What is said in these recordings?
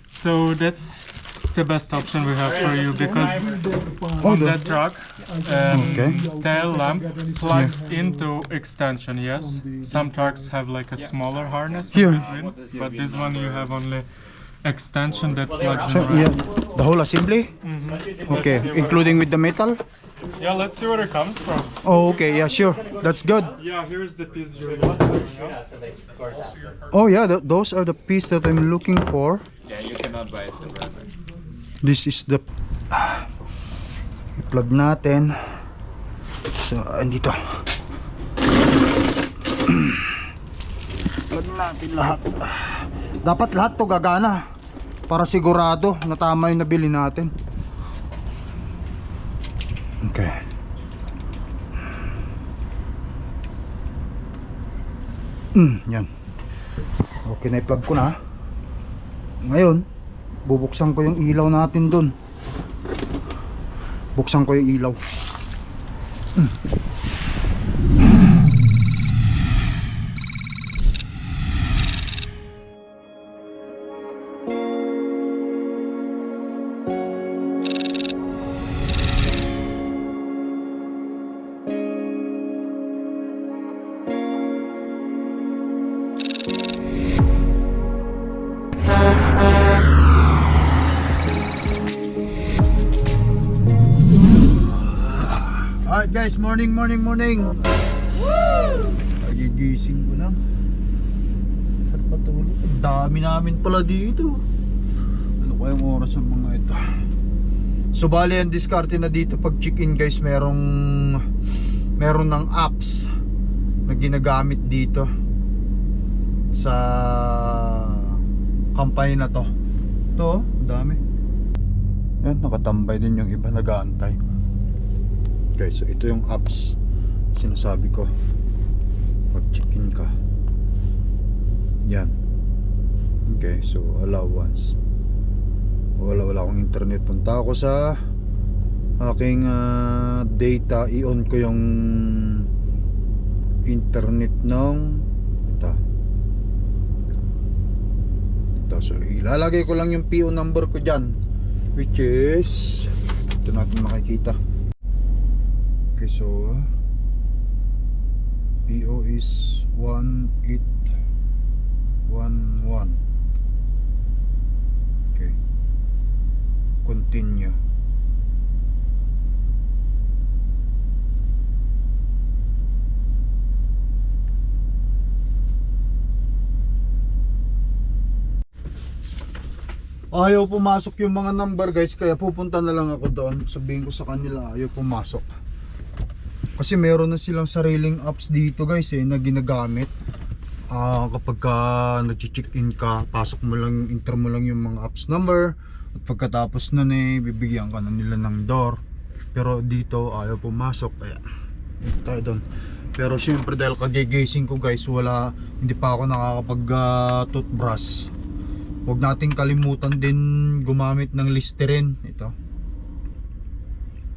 So that's the best option we have for you because on that truck, tail lamp plugs into extension. Yes, some trucks have like a smaller harness in between, but this one you have only extension that plugs in right. The whole assembly? Okay, including with the metal? Yeah, let's see where it comes from. Oh, okay, yeah, sure. That's good. Yeah, here's the piece you're Oh yeah, those are the pieces that I'm looking for. Yeah, you cannot buy a separate. This is the i-plug natin. So, andito. Plug natin lahat. Dapat lahat to gagana para sigurado na tama yung nabili natin. Okay. Yan. Okay na, i-plug ko na. Ngayon, bubuksan ko yung ilaw natin dun. Buksan ko yung ilaw. Alright guys, morning. Nagigising ko lang. At patulog. Ang dami namin pala dito. Ano kayang oras ang mga ito? So bali ang diskarte na dito pag check-in guys, meron ng apps na ginagamit dito sa company na to. Ito, dami. Yan, nakatambay din yung iba, nag-aantay. Okay, so ito yung apps sinasabi ko pag check-in ka. Yan. Okay, so allow once. Wala akong internet. Punta ako sa aking data. I-on ko yung internet ng ito. So ilalagay ko lang yung PO number ko dyan, which is ito natin makikita. Okay, so PO is 1811. Okay, continue. Ayaw pumasok yung mga number guys, kaya pupunta na lang ako doon. Sabihin ko sa kanila ayaw pumasok. Kasi meron na silang sariling apps dito guys na ginagamit. Kapag nag-check-in ka, pasok mo lang, enter mo lang yung mga apps number. At pagkatapos nun bibigyan ka na nila ng door. Pero dito ayaw pumasok, kaya tayo doon. Pero syempre dahil kagigising ko guys, hindi pa ako nakakapag toothbrush. Huwag nating kalimutan din gumamit ng Listerine. Ito.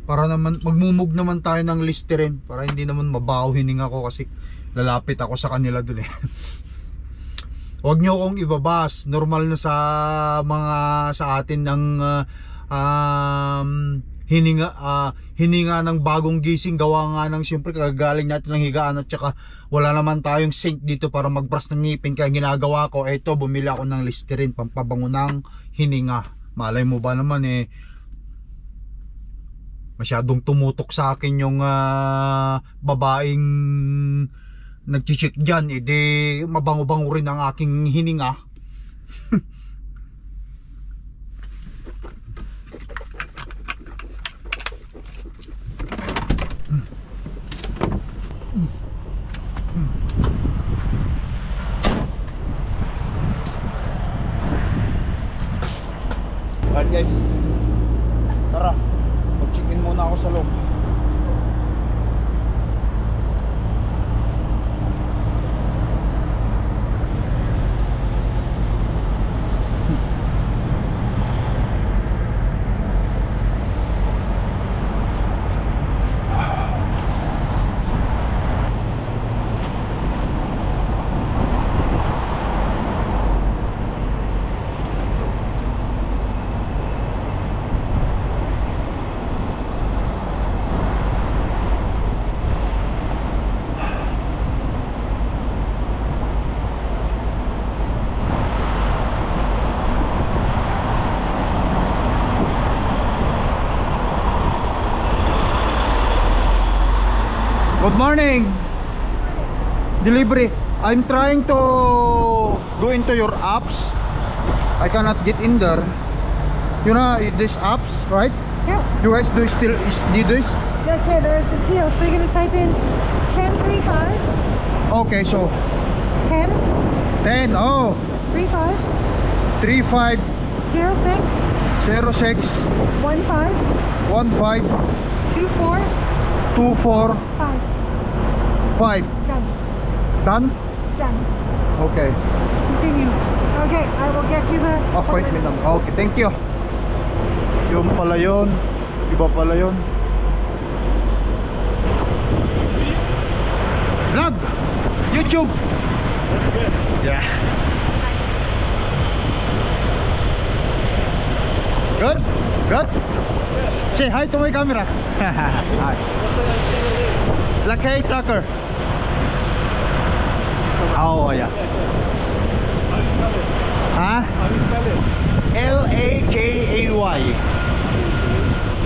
Para naman magmumug naman tayo ng Listerine para hindi naman mabaho hininga ko kasi lalapit ako sa kanila dun Huwag nyo akong ibabas. Normal na sa atin ng hininga ng bagong gising, gawa nga ng siyempre kagagaling natin ng higaan at saka wala naman tayong sink dito para magbrush ng ngipin. Kaya ginagawa ko, eto, bumili ako ng Listerine pampabango ng hininga. Malay mo ba naman masyadong tumutok sa akin yung babaeng nagchichik dyan, edi mabango-bango rin ang aking hininga. Alright guys, tara, mag-check-in muna ako sa loob. Good morning. Delivery. I'm trying to go into your apps. I cannot get in there. You know these apps, right? Yeah. You guys do still do this? Okay, there's the PO. So you're gonna type in 1035 Okay, so 10 10 oh 35 35 06 06 15 15 24 24 5. 5. Done. Done? Done. Okay. Continue. Okay, I will get you the Appointment number. Okay, thank you. Yung pala yun. Iba pala yun. Vlog! YouTube! That's good. Yeah. Good? Good? Say hi to my camera. Hi. Lakay Trucker. Oh, yeah. Huh? How do you spell it? Lakay.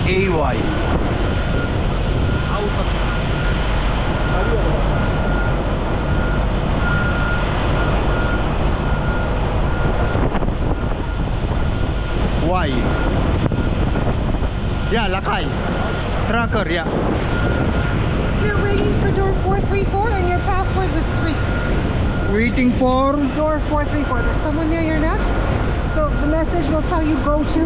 AY. Y. Yeah, Lakay. Trucker, yeah. You're waiting for door 434 and your password was 3. Waiting for Door 434. There's someone there, you're next. So the message will tell you go to.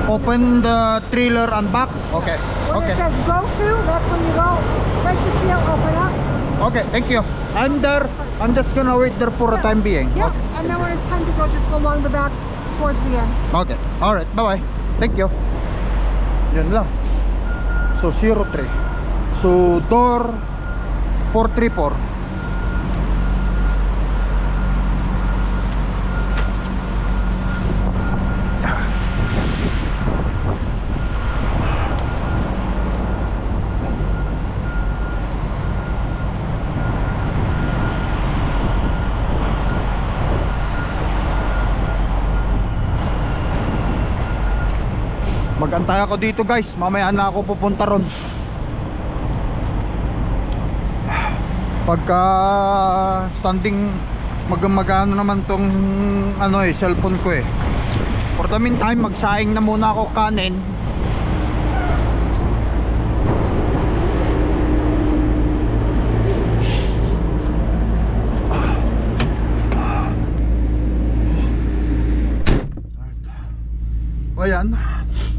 open the trailer and back. Okay. When Okay. it says go to, that's when you go. Break the seal, open up. Okay, thank you. I'm there. I'm just gonna wait there for a time being. Yeah, Okay. and then when it's time to go, just go along the back towards the end. Okay. Alright, bye-bye. Thank you. Yan lang. So 03. So door 434. Magantay ako dito guys, mamaya na ako pupunta ron. Pagka standing magano naman tong cellphone ko eh. For the meantime, magsaing na muna ako kanin. Ayan.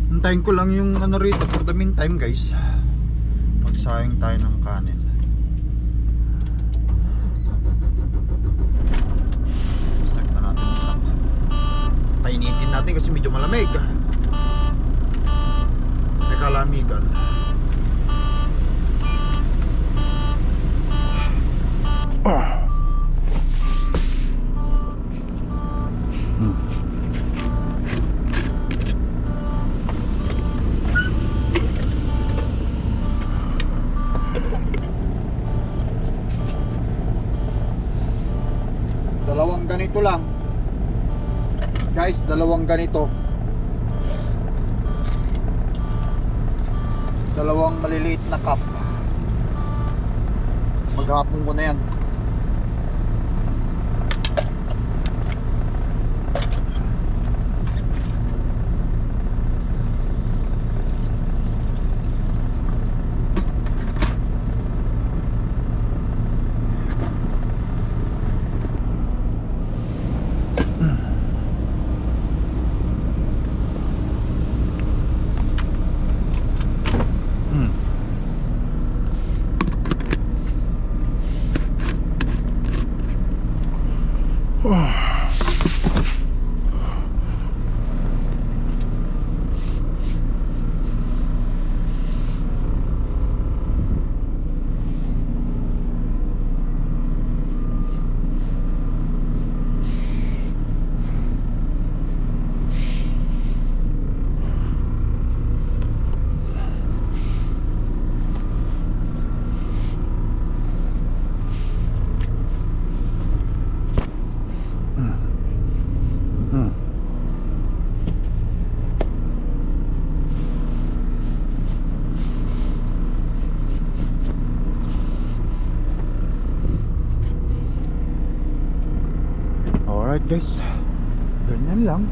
Hintayin ko lang yung rito. For the meantime guys, magsayang tayo ng kanin. Start na natin yung tap. Painitin natin kasi medyo malamig. May kalamigan. Dalawang ganito lang guys, dalawang ganito, dalawang maliliit na cup. Maghapon ko na yan. guys, ganyan lang.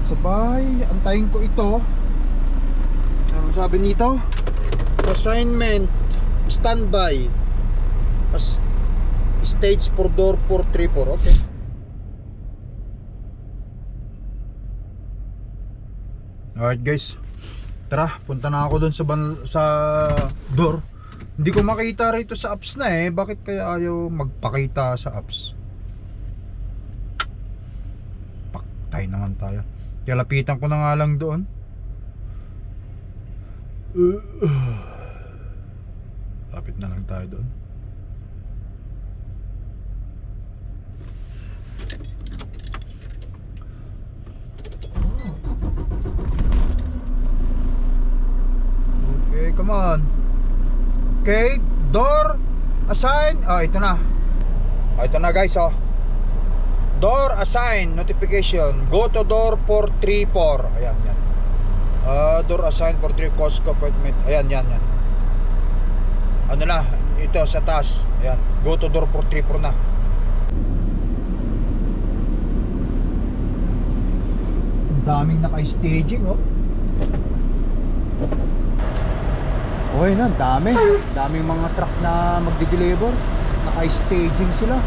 Sabay, antayin ko ito. Anong sabi nito? Assignment, standby. Stage for door 434. Okay. Alright guys, tara, punta na ako dun sa door. Hindi ko makita rito sa apps na eh. Bakit kaya ayaw magpakita sa apps? Paktay naman tayo. Kaya lapitan ko na nga lang doon. Lapit na lang tayo doon. Okay, come on. Okay, door assign. Ito na. Ito na guys, Door assign notification. Go to door 434. Ayan, yan. Door assign 434 Costco appointment. Ayan, yan. Ano na? Ito sa taas. Ayan. Go to door 434 na. Ang daming naka-staging, Okay na, daming mga truck na magdi-deliver. Naka-staging sila.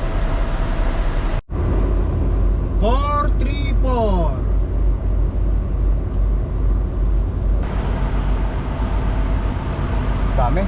434. Dami.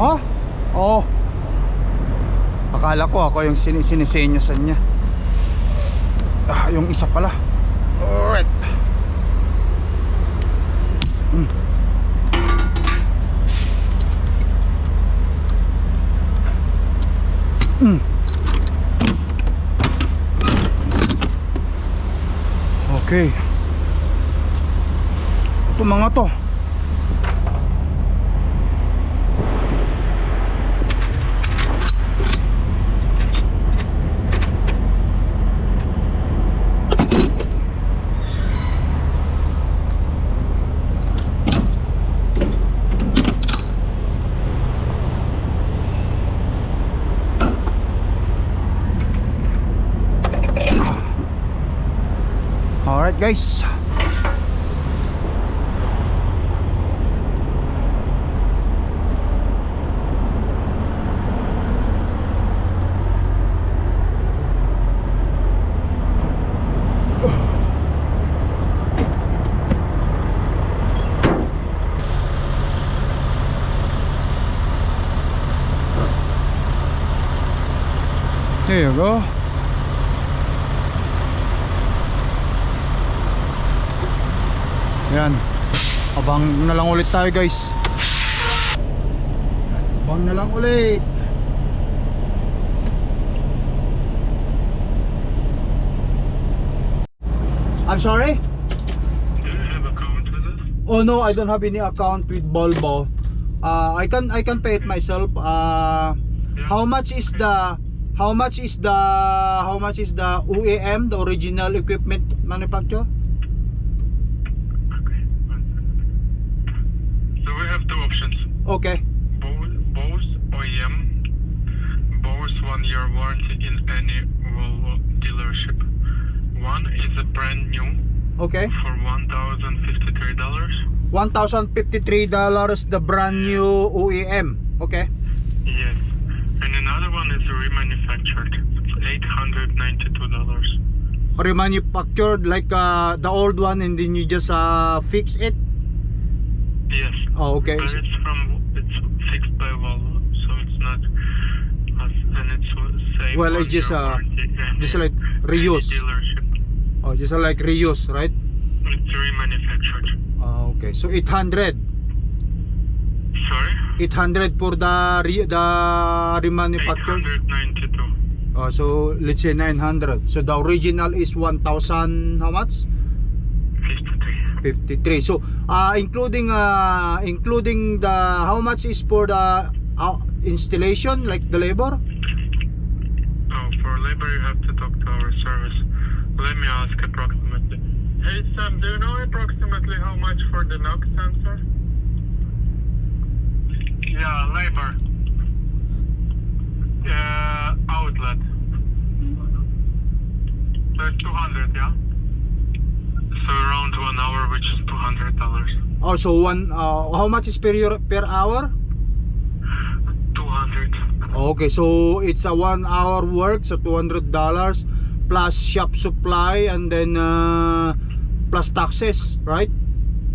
Ha? Oo. Akala ko ako yung sinisenyasan niya. Yung isa pala. Alright. Okay. Ito mga to. Alright guys. There you go. Yan. Abang na lang ulit tayo guys. Abang na lang ulit. I'm sorry? Do you have account with us? Oh no, I don't have any account with Volvo. I can pay it myself. How much is the OEM, the original equipment manufacturer? So we have two options. Okay. Both OEM, both 1 year warranty in any Volvo dealership. One is a brand new Okay. for $1,053. $1,053 the brand new OEM. Okay. Yes. And another one is remanufactured. It's $892. Remanufactured like the old one and then you just fix it. Yes. Oh, okay. But it's fixed by Volvo, so it's not us, and it's same. Well, it's just like reuse. Dealership. Oh, just like reuse, right? It's remanufactured. Okay. So 800. Sorry? 800 for the remanufactured. 892. So let's say 900. So the original is 1,000. How much? 53. So including the, how much is for the installation, like the labor? Oh, for labor you have to talk to our service. Let me ask approximately. Hey Sam, do you know approximately how much for the NOx sensor? Yeah, labor. Outlet. So it's 200, yeah? So around 1 hour, which is $200. Oh, so how much is per hour? 200. Okay, so it's a 1 hour work, so $200 plus shop supply, and then plus taxes, right?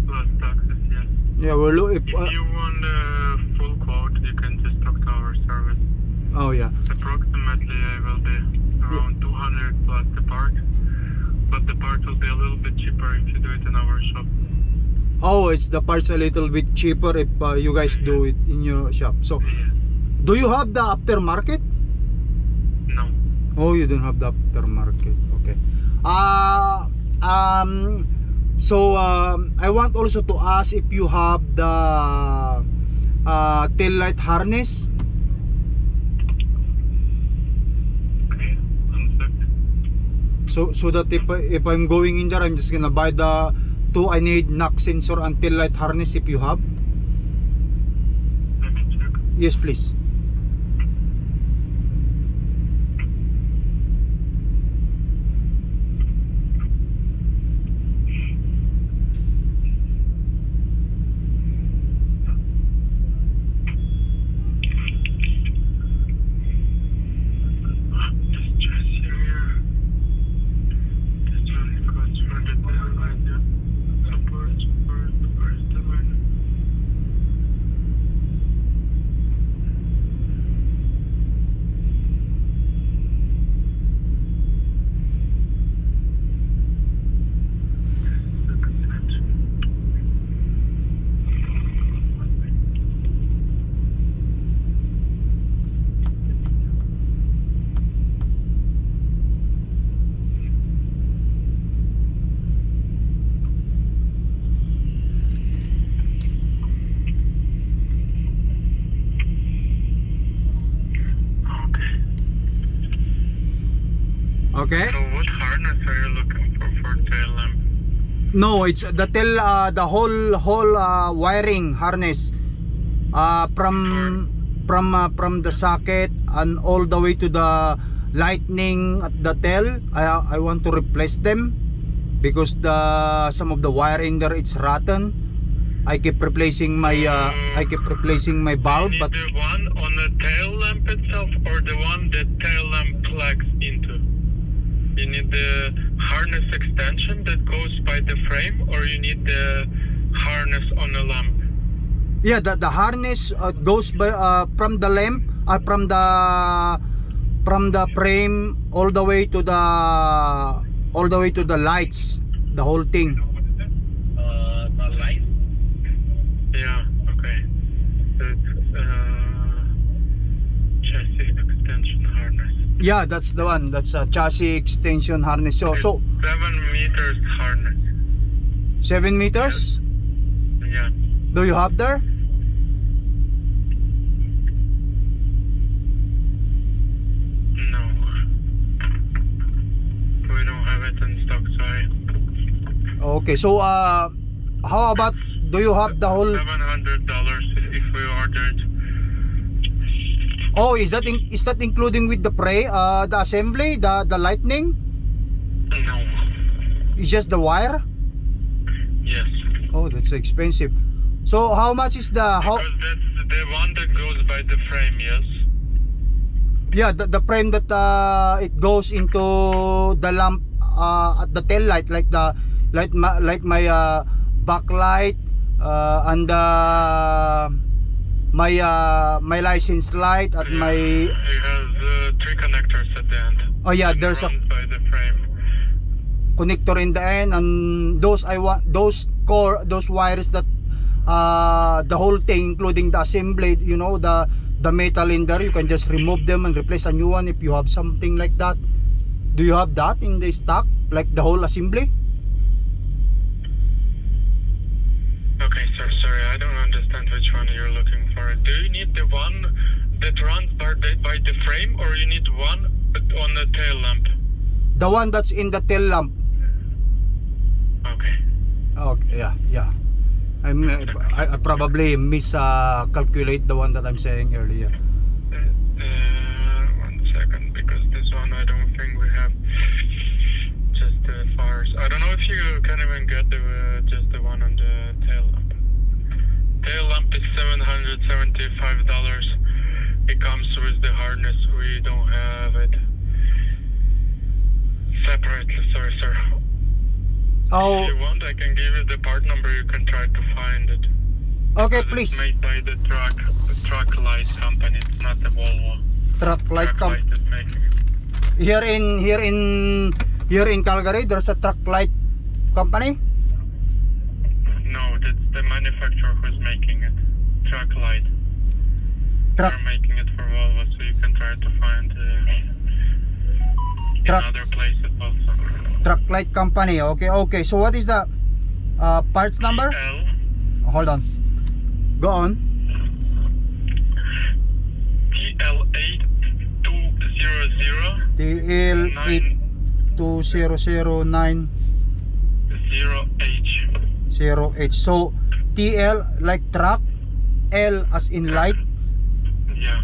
Plus taxes, yes. Yeah, If you want the full quote, you can just talk to our service. oh yeah. Approximately it will be around 200 plus the part. But the part will be a little bit cheaper if you do it in our shop. Oh, it's the parts a little bit cheaper if you guys do it in your shop. So, do you have the aftermarket? No. Oh, you don't have the aftermarket. Okay. So I want also to ask if you have the tail light harness. Okay. 1 second. So that if I'm going in there, I'm just gonna buy the two. I need knock sensor and tail light harness if you have. Let me check. Yes, please. Just check here. This one goes for the tail light, yeah. Support, where's the line? Okay. So what harness are you looking for tail lamp? No, it's the tail, the whole wiring harness, from the socket and all the way to the lightning at the tail. I want to replace them because some of the wire in there, it's rotten. I keep replacing my bulb, You but need the one on the tail lamp itself or the one that tail lamp plugs into? You need the harness extension that goes by the frame, or you need the harness on the lamp? yeah, the harness goes by from the lamp, from the frame all the way to the lights, the whole thing. The light. Yeah, okay. So it's chassis extension harness. Yeah, that's the one. That's a chassis extension harness. So 7 meters harness. 7 meters. Yeah. Do you have there? No. We don't have it in stock, sorry. Okay. So how about, do you have the whole? $700 if we ordered. Oh, is that including with the the assembly, the lightning? No. It's just the wire? Yes. Oh, that's expensive. So how much is the Because that's the one that goes by the frame, yes? Yeah, the frame that it goes into the lamp at the tail light, like my backlight and my license light at Yeah, my. It has 3 connectors at the end. Oh yeah, there's a Run by the frame. connector in the end, and those those wires that the whole thing, including the assembly, you know, the metal in there, you can just remove them and replace a new one if you have something like that. Do you have that in the stock, like the whole assembly? Okay, sir, sorry, I don't understand which one you're looking for. Do you need the one that runs by the frame, or you need one on the tail lamp? The one that's in the tail lamp. Okay. Okay, yeah. I probably miscalculate the one that I'm saying earlier. 1 second, because this one I don't think we have just the fires. I don't know if you can even get just the one on the tail lamp. Tail lamp is $775. It comes with the harness. We don't have it separately. Sorry, sir. Oh, If you want, I can give you the part number. You can try to find it. okay, Because please. It's made by the truck light company. It's not the Volvo. Truck light Truck company. light is making it. Here in Calgary, there's a truck light company. No, that's the manufacturer who's making it. Truck light. Truck They're making it for Volvo, so you can try to find in Truck- other places also. truck light company. Okay. So what is the parts number? L Hold on. Go on. TL8200 TL82009 0H. 0H. So TL like truck, L as in light, Yeah.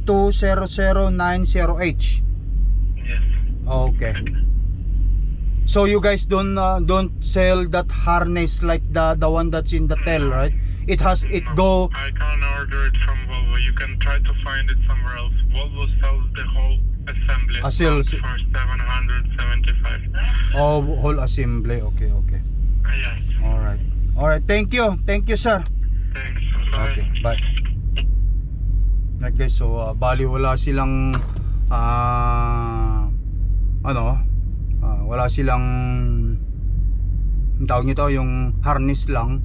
82009 0H. Yes. Okay. So you guys don't sell that harness like the one that's in the tail, right? It go. I can't order it from Volvo. You can try to find it somewhere else. Volvo sells the whole assembly Sells- for $775. Oh, whole assembly. Okay. Yes. All right. Thank you, sir. Thanks. Bye. Okay, bye. Right guys, so bali wala silang wala silang ang tawag nito, yung harness lang,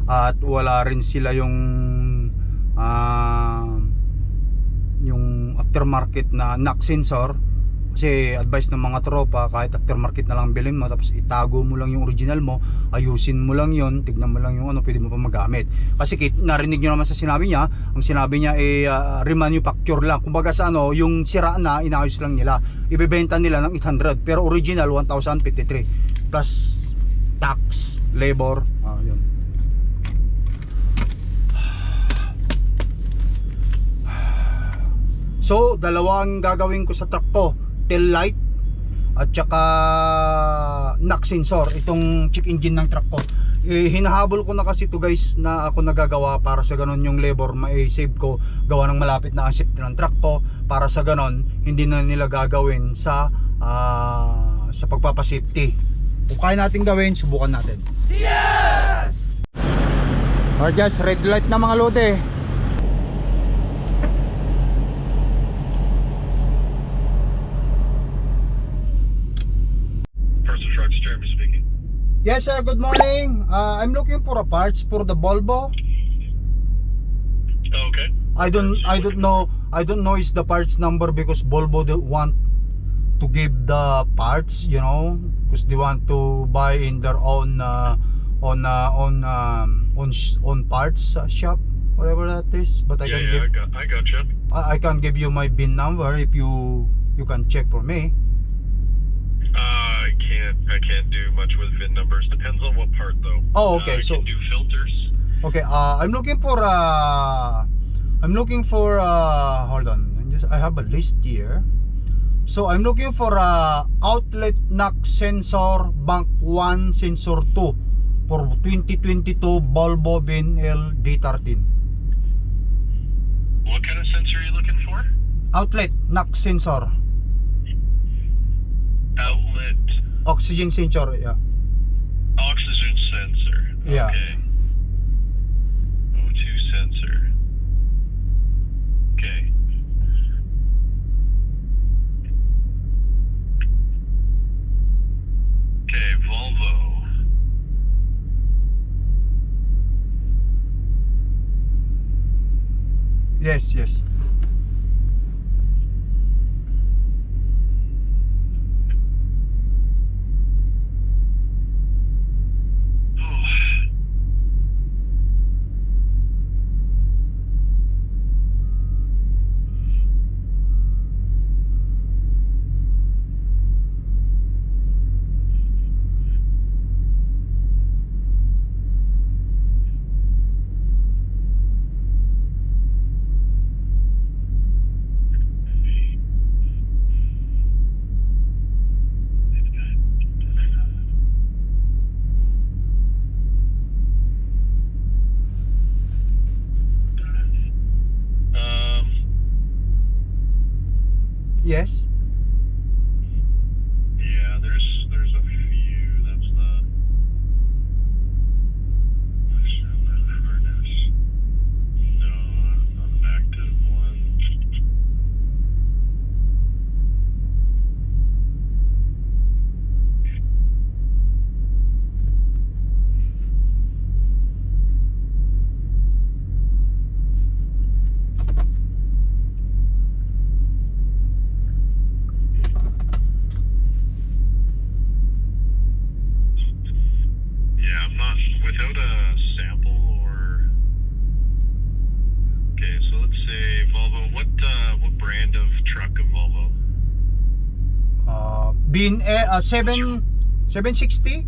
at wala rin sila yung aftermarket na knock sensor. Kasi advice ng mga tropa, kahit aftermarket na lang bilhin mo, tapos itago mo lang yung original mo, ayusin mo lang yon, tignan mo lang yung pwede mo pa magamit. Kasi narinig nyo naman sa sinabi niya, ang sinabi niya remanufacture lang. Kumbaga sa yung sira na, inaayos lang nila. Ibebenta nila ng 800, pero original 1,053 plus tax, labor, yun. So, dalawang gagawin ko sa truck ko, tail light at saka knock sensor, itong check engine ng truck ko. Hinahabol ko na kasi to guys, na ako nagagawa para sa ganon yung labor mai-save ko, gawa ng malapit na ang safety ng truck ko, para sa ganon hindi na nila gagawin sa pagpapasafety. Kung kaya natin gawin, subukan natin. Yes! Alright guys, red light na mga lode. Yes sir, good morning. I'm looking for a parts for the Volvo. Okay. I don't know is the parts number, because Volvo don't want to give the parts, because they want to buy in their own parts shop, whatever that is. But I got you. I can give you my bin number if you can check for me. I can't do much with VIN numbers. Depends on what part though. Oh, okay. I So can do filters. okay, I'm looking for hold on. I have a list here. So I'm looking for outlet knock sensor bank 1 sensor 2 for 2022 Volvo VIN-L D13. What kind of sensor are you looking for? Outlet knock sensor. Outlet Oxygen sensor, yeah. oxygen sensor. Yeah. Okay. O2 sensor. Okay. Okay, Volvo. Yes. Yes. Yeah, there's a few. That's the harness. No, an active one. Yeah, I'm not without a sample or. Okay, so let's say Volvo. What brand of truck of Volvo? Bin 760.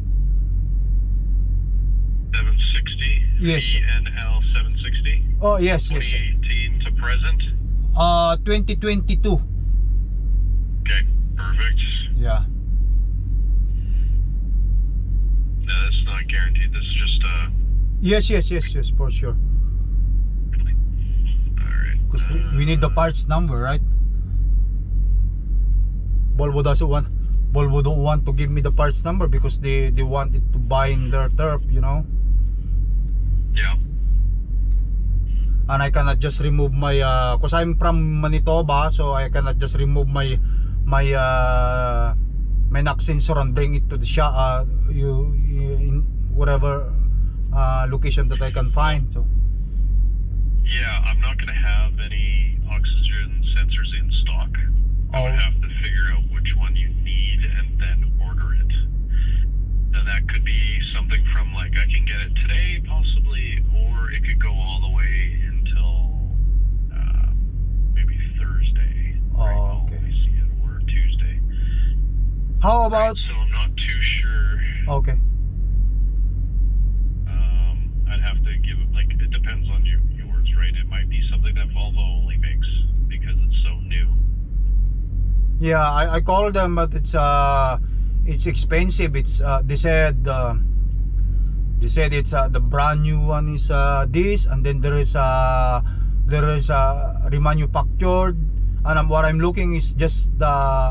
760. Yes. VNL 760. Oh, yes, yes. 2018 to present. 2022. Okay, perfect. Yeah. No, that's not guaranteed. This is just Yes, for sure. alright. Because we need the parts number, right? Volvo don't want to give me the parts number because they want it to buy in their turf, you know. Yeah. And I cannot just remove my cause I'm from Manitoba, so I cannot just remove my knock sensor and bring it to the shop in whatever location that I can find. So Yeah, I'm not gonna have any oxygen sensors in stock. I would have to figure out which one you need and then order it. And that could be something from like I can get it today possibly, or it could go all the way until maybe Thursday. Right now, okay. we see it, or Tuesday. how about So I'm not too sure. okay. I'd have to give it, like, it depends on yours, right? It might be something that Volvo only makes because it's so new. Yeah, I called them, but it's expensive. It's they said it's the brand new one is this, and then there is remanufactured, and what I'm looking is just the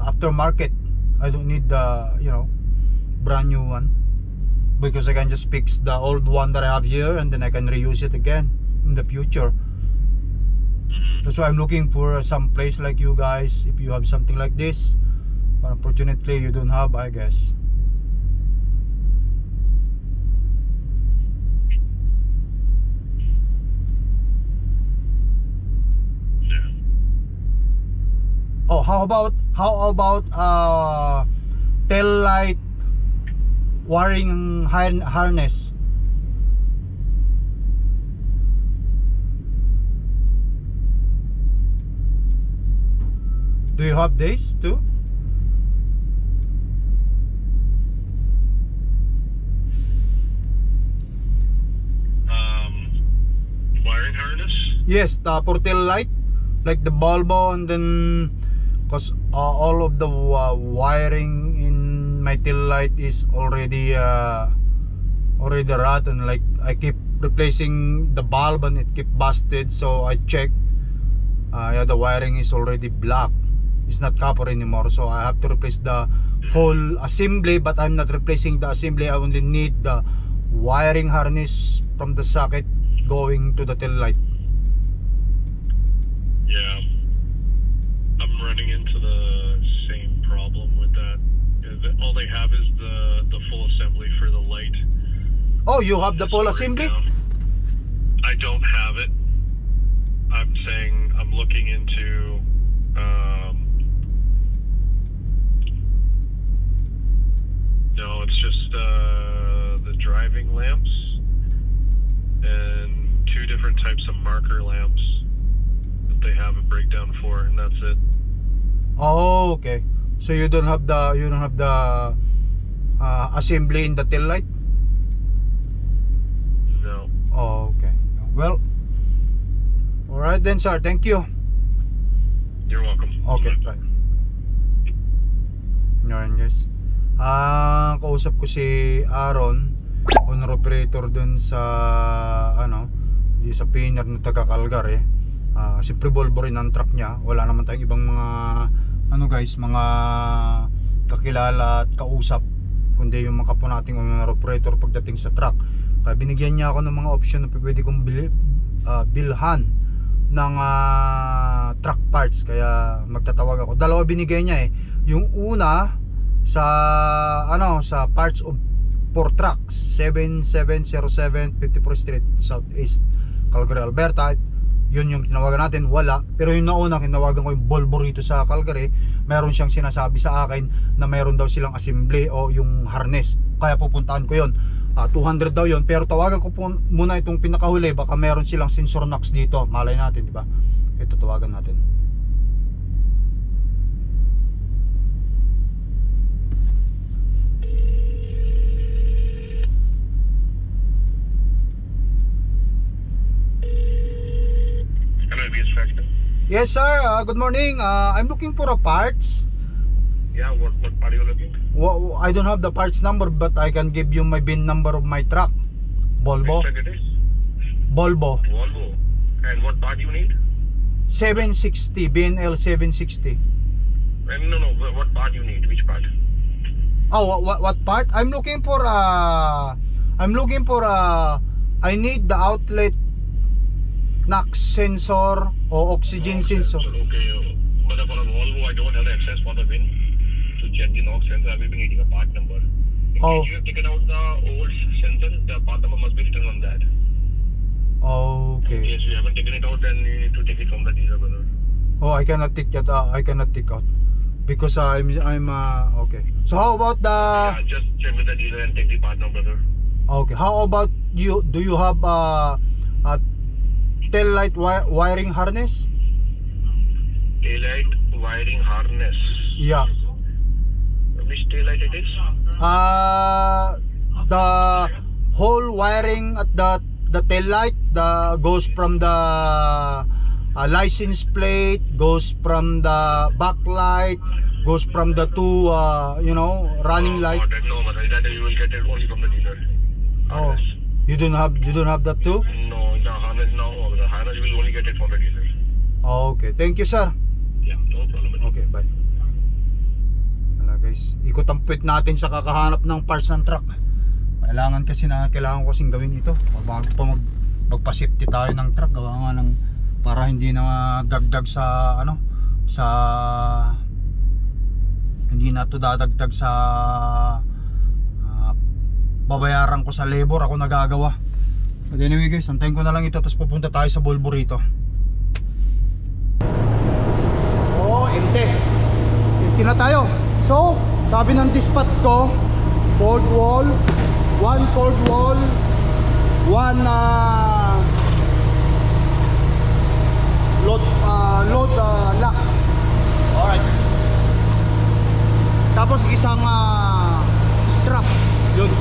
aftermarket. I don't need the brand new one because I can just fix the old one that I have here, and then I can reuse it again in the future. That's why I'm looking for some place like you guys, if you have something like this. But unfortunately you don't have, I guess. Yeah. Oh, how about tail light wiring harness? Do you have this too? Wiring harness? Yes, for tail light, like the bulbo, and then because all of the wiring in my tail light is already rotten. Like I keep replacing the bulb and it keep busted, so I check. Yeah, the wiring is already black. It's not copper anymore, so I have to replace the whole assembly. But I'm not replacing the assembly. I only need the wiring harness from the socket going to the tail light. Yeah. I'm running into the same problem with that. All they have is the full assembly for the light. Oh, you have the full It's assembly? down. I don't have it. I'm saying I'm looking into no, it's just the driving lamps and two different types of marker lamps that they have a breakdown for, and that's it. Oh, okay. So you don't have the assembly in the tail light? No. Oh, okay. Well, all right then, sir. Thank you. You're welcome. Okay, bye. Yan guys. Kausap ko si Aaron, owner operator dun sa di sa Pioneer na taga Calgary. Siyempre Volvo rin ang truck niya. Wala naman tayong ibang mga ano guys, mga kakilala at kausap, kundi yung mga kapwa nating owner operator pagdating sa truck. Kaya binigyan niya ako ng mga option na pwede kong bilhan ng truck parts. Kaya magtatawag ako. Dalawa binigay niya eh. Yung una sa sa parts of for trucks 7707 54 Street Southeast Calgary, Alberta. Yun yung tinawagan natin, wala. Pero yung nauna, kinawagan ko yung Volvo rito sa Calgary. Meron siyang sinasabi sa akin na meron daw silang assembly o yung harness. Kaya pupuntahan ko yun. 200 daw yun. Pero tawagan ko po muna itong pinakahuli. Baka meron silang sensor knocks dito. Malay natin, di ba? Ito, tawagan natin. Yes sir, good morning. I'm looking for a parts. Yeah, what part are you looking? I don't have the parts number, but I can give you my VIN number of my truck. Volvo. Which truck it is? Volvo. Volvo. And what part you need? 760, BNL 760. And no, what part you need? Which part? Oh, what part? I need the outlet NOx sensor or oxygen sensor. Okay, but for a Volvo, I don't have the access for the VIN to check the NOx sensor. I will be needing a part number. In case you have taken out the old sensor, the part number must be written on that. Okay. In case you haven't taken it out, then you need to take it from the dealer, brother. Oh, I cannot take that. I cannot take out because I'm okay. So how about the? Yeah, just check with the dealer and take the part number, brother. Okay. How about you? Do you have a tail light wiring harness? Tail light wiring harness. Yeah. Which tail light it is? The whole wiring at the tail light goes from the license plate, goes from the backlight, goes from the two running light. No, but that you will get it only from the dealer. Oh, Harness. you don't have that too? No, the harness no. The harness you will only get it from the dealer. Okay, thank you sir. Yeah, no problem. Okay, bye. Wala guys, ikot ang puwit natin sa kakahanap ng parts ng truck. Kailangan ko kasing gawin ito bago pa magpa-safety tayo ng truck. Gawa nga ng para hindi na dagdag sa hindi na to dadagdag sa babayaran ko sa labor, ako nagagawa. But anyway guys, antayin ko na lang ito tapos pupunta tayo sa Volvo rito. Empty na tayo. So, sabi ng dispatch ko, cold wall, one cold wall, one load lock. Alright. Tapos isang strap. Yun.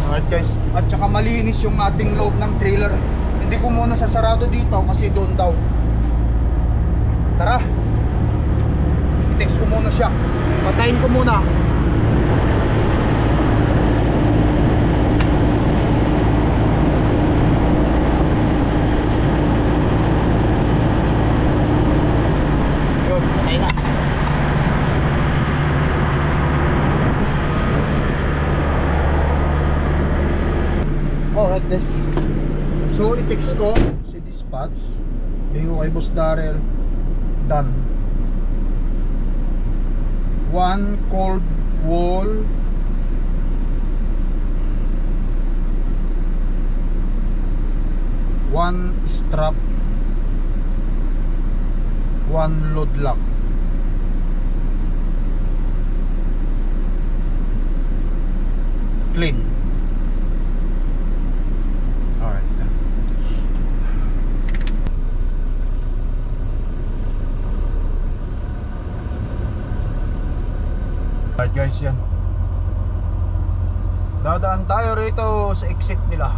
Alright guys. At saka malinis yung ating loob ng trailer. Hindi ko muna sasarado dito kasi doon daw. Tara, i-text ko muna siya. Patayin ko muna. Yun, patay na. Alright guys. So i-text ko si dispatch. Bingo kay Boss Darrell. Done. One cold wall, one strap, one load lock. Clean. Alright. Alright guys, yan. Dadaan tayo rito sa exit nila.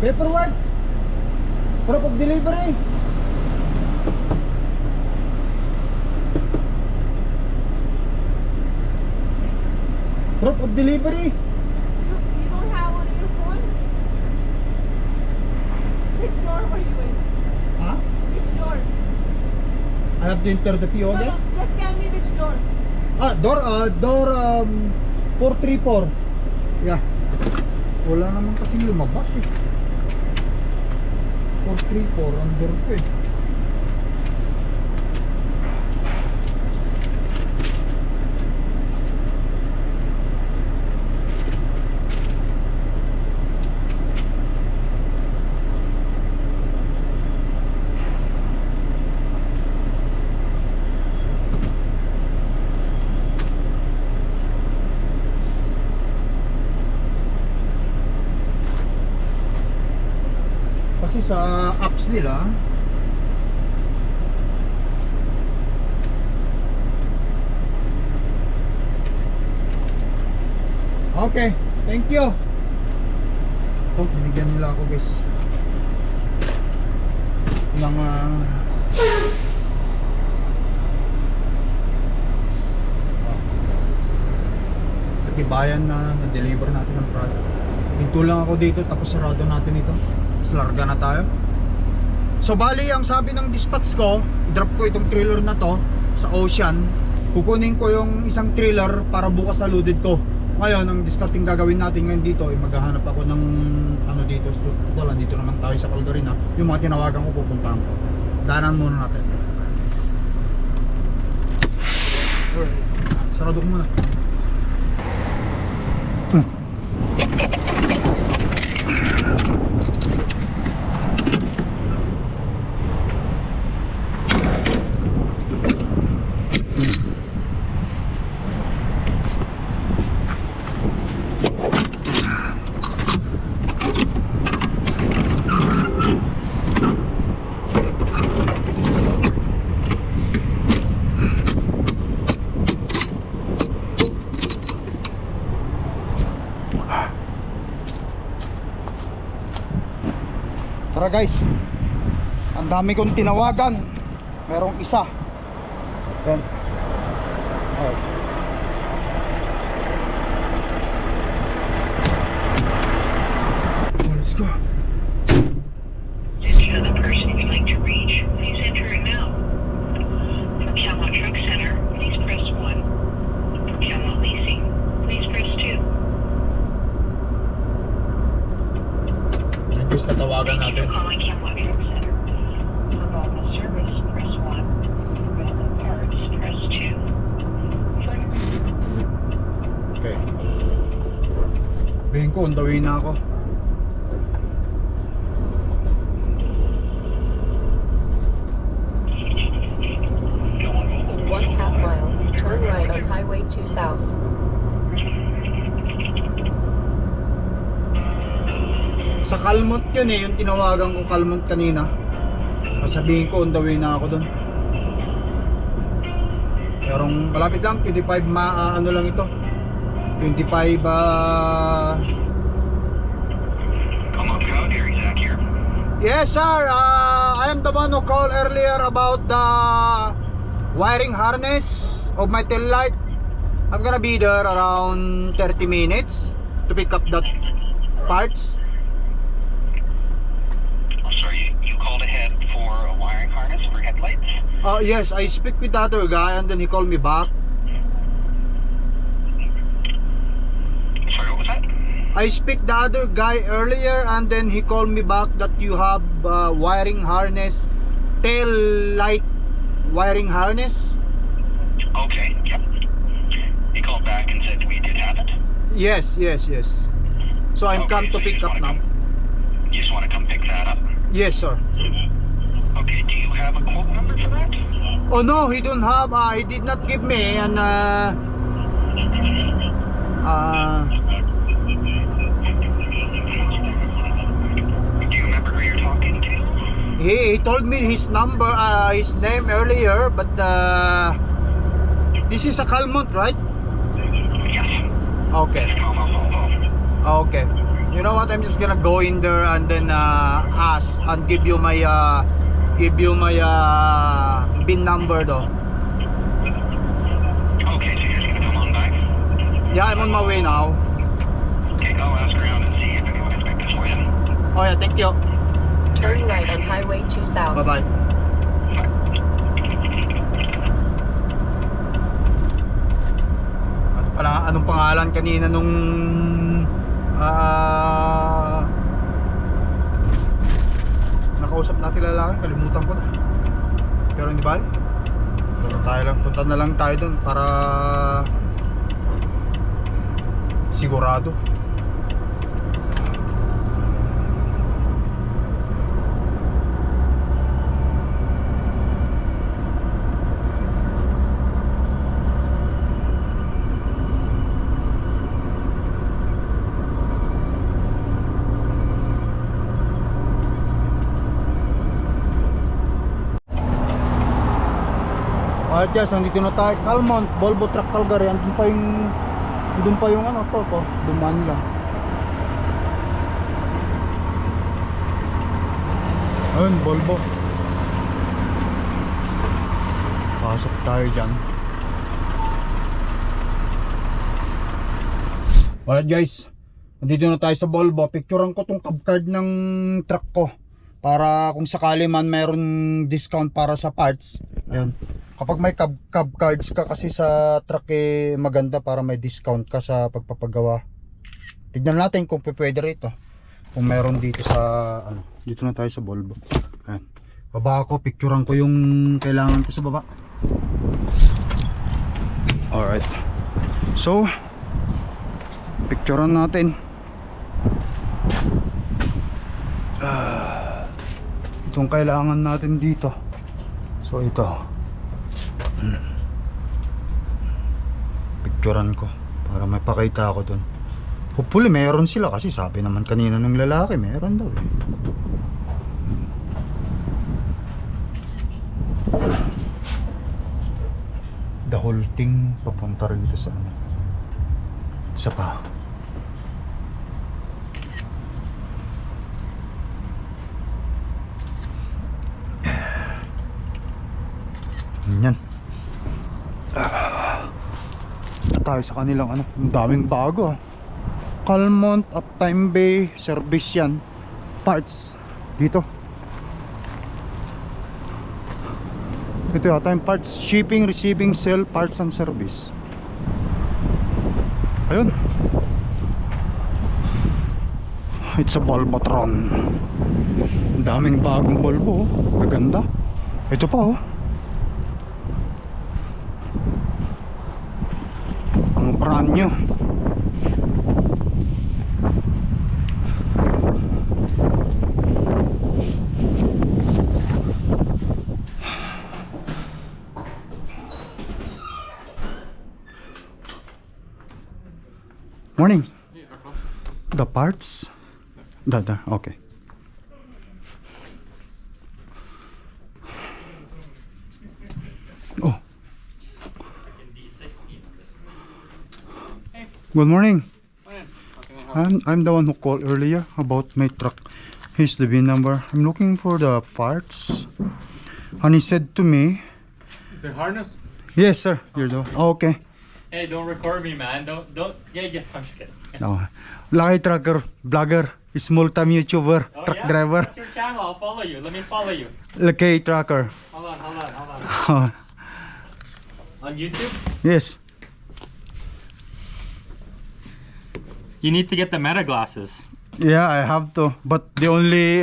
Paperwork. Proof of delivery. Proof of delivery. You don't have one on your phone? Which door were you in? Huh? Which door? I have to enter the PO No, there. no, just tell me which door. Door 434. Yeah. Wala naman kasing lumabas eh. 434 ang door ko eh. Kasi sa apps nila okay, thank you. Ito, binigyan nila ako guys ng katibayan na na-deliver natin ng product. Hinto lang ako dito tapos sarado natin ito. Larga na tayo. So bali ang sabi ng dispatch ko, drop ko itong trailer na to sa Ocean. Kukunin ko yung isang trailer para bukas sa loaded ko. Ngayon ang discarding gagawin natin ngayon dito ay maghahanap ako ng ano dito. Wala, dito naman tayo sa Calgarina. Yung mga tinawagan ko pupuntahan ko. Daanan muna natin. Sarado ko muna. Tara guys, ang dami kong tinawagan. Merong isa. Yan. Okay. Let's go. Any other person you'd like to reach, please enter it now. For Calmont Truck Center, please press 1. For Calmont Leasing, please press 2. Gusto tawagan Thank you natin. for calling Calmont Truck Center. For Volvo Service, press 1. For Volvo Parts, press 2. For Okay. Sabihin ko, on the way na ako. In 1/2 mile, turn right on Highway 2 South. Sa Calmont yun eh, yung tinawagan ko Calmont kanina. Sabihin ko, on the way na ako dun. Pero malapit lang, 25 ano lang ito. 25 Calmont Crowd, Gary Zach here. Yes sir, I am the one who called earlier about the wiring harness of my tail light. I'm gonna be there around 30 minutes to pick up that parts. Oh, sorry, you called ahead for a wiring harness for headlights? Yes, I speak with the other guy and then he called me back. Sorry, what was that? I speak the other guy earlier and then he called me back that you have wiring harness, tail light wiring harness. Okay, yep. He called back and said we did have it. Yes. So I'm come to so you pick just up wanna now. You just want to come pick that up? Yes sir. Okay, do you have a quote number for that? Oh no, he don't have. He did not give me. And Do you remember who you're talking to? he told me his number, his name earlier. But this is a Calmont, right? Yes. Okay. It's Calmont Volvo. Okay. You know what? I'm just gonna go in there and then ask and give you my bin number though. Okay, so you're just gonna come on back? Yeah, I'm on my way now. Okay, I'll ask around and see if anyone can pick this way in. Oh yeah, thank you. Turn right on Highway 2 South. Bye bye. Ano pala, anong pangalan kanina nung nakausap natin lalaki, kalimutan ko na. Pero hindi bali. Punta na lang tayo dun para sigurado. Alright guys, andito na tayo. Calmont, Volvo Truck Calgary. Andun pa yung ano, torko. Dumaan lang. Ayun, Volvo. Pasok tayo dyan. Alright guys, andito na tayo sa Volvo. Picturean ko tong cab card ng truck ko para kung sakali man mayroon discount para sa parts. Ayun. Kapag may cab cards ka kasi sa truck maganda para may discount ka sa pagpapagawa. Tignan natin kung pwede rito. Kung meron dito sa dito na tayo sa Volvo. Ayan. Baba ako, picturean ko yung kailangan ko sa baba. Alright. So, picturean natin. Itong kailangan natin dito. So ito. Picturean ko para may pakita ako dun. Hopefully meron sila kasi sabi naman kanina ng lalaki meron daw eh. The whole thing papunta rito sa ano. Isa pa. Yan. Tayo sa kanilang ano, ang daming bago. Calmont, Uptime Bay, service yan. Parts dito. Ito yata yung parts, shipping, receiving, sale, parts and service. Ayun. It's a Volvotron. Ang daming bagong Volvo, gaganda. Ito pa oh. Brand new. Morning. The parts? Okay. Oh. Good morning. I'm the one who called earlier about my truck. Here's the VIN number. I'm looking for the parts. And he said to me, The harness? yes sir, you're the okay. Hey, don't record me, man. Don't. Yeah, I'm just kidding. No. Lucky trucker, vlogger, small time YouTuber, truck driver. What's your channel? I'll follow you. Let me follow you. Lucky trucker. Hold on. On YouTube? Yes. You need to get the Meta glasses. Yeah, I have to. But they only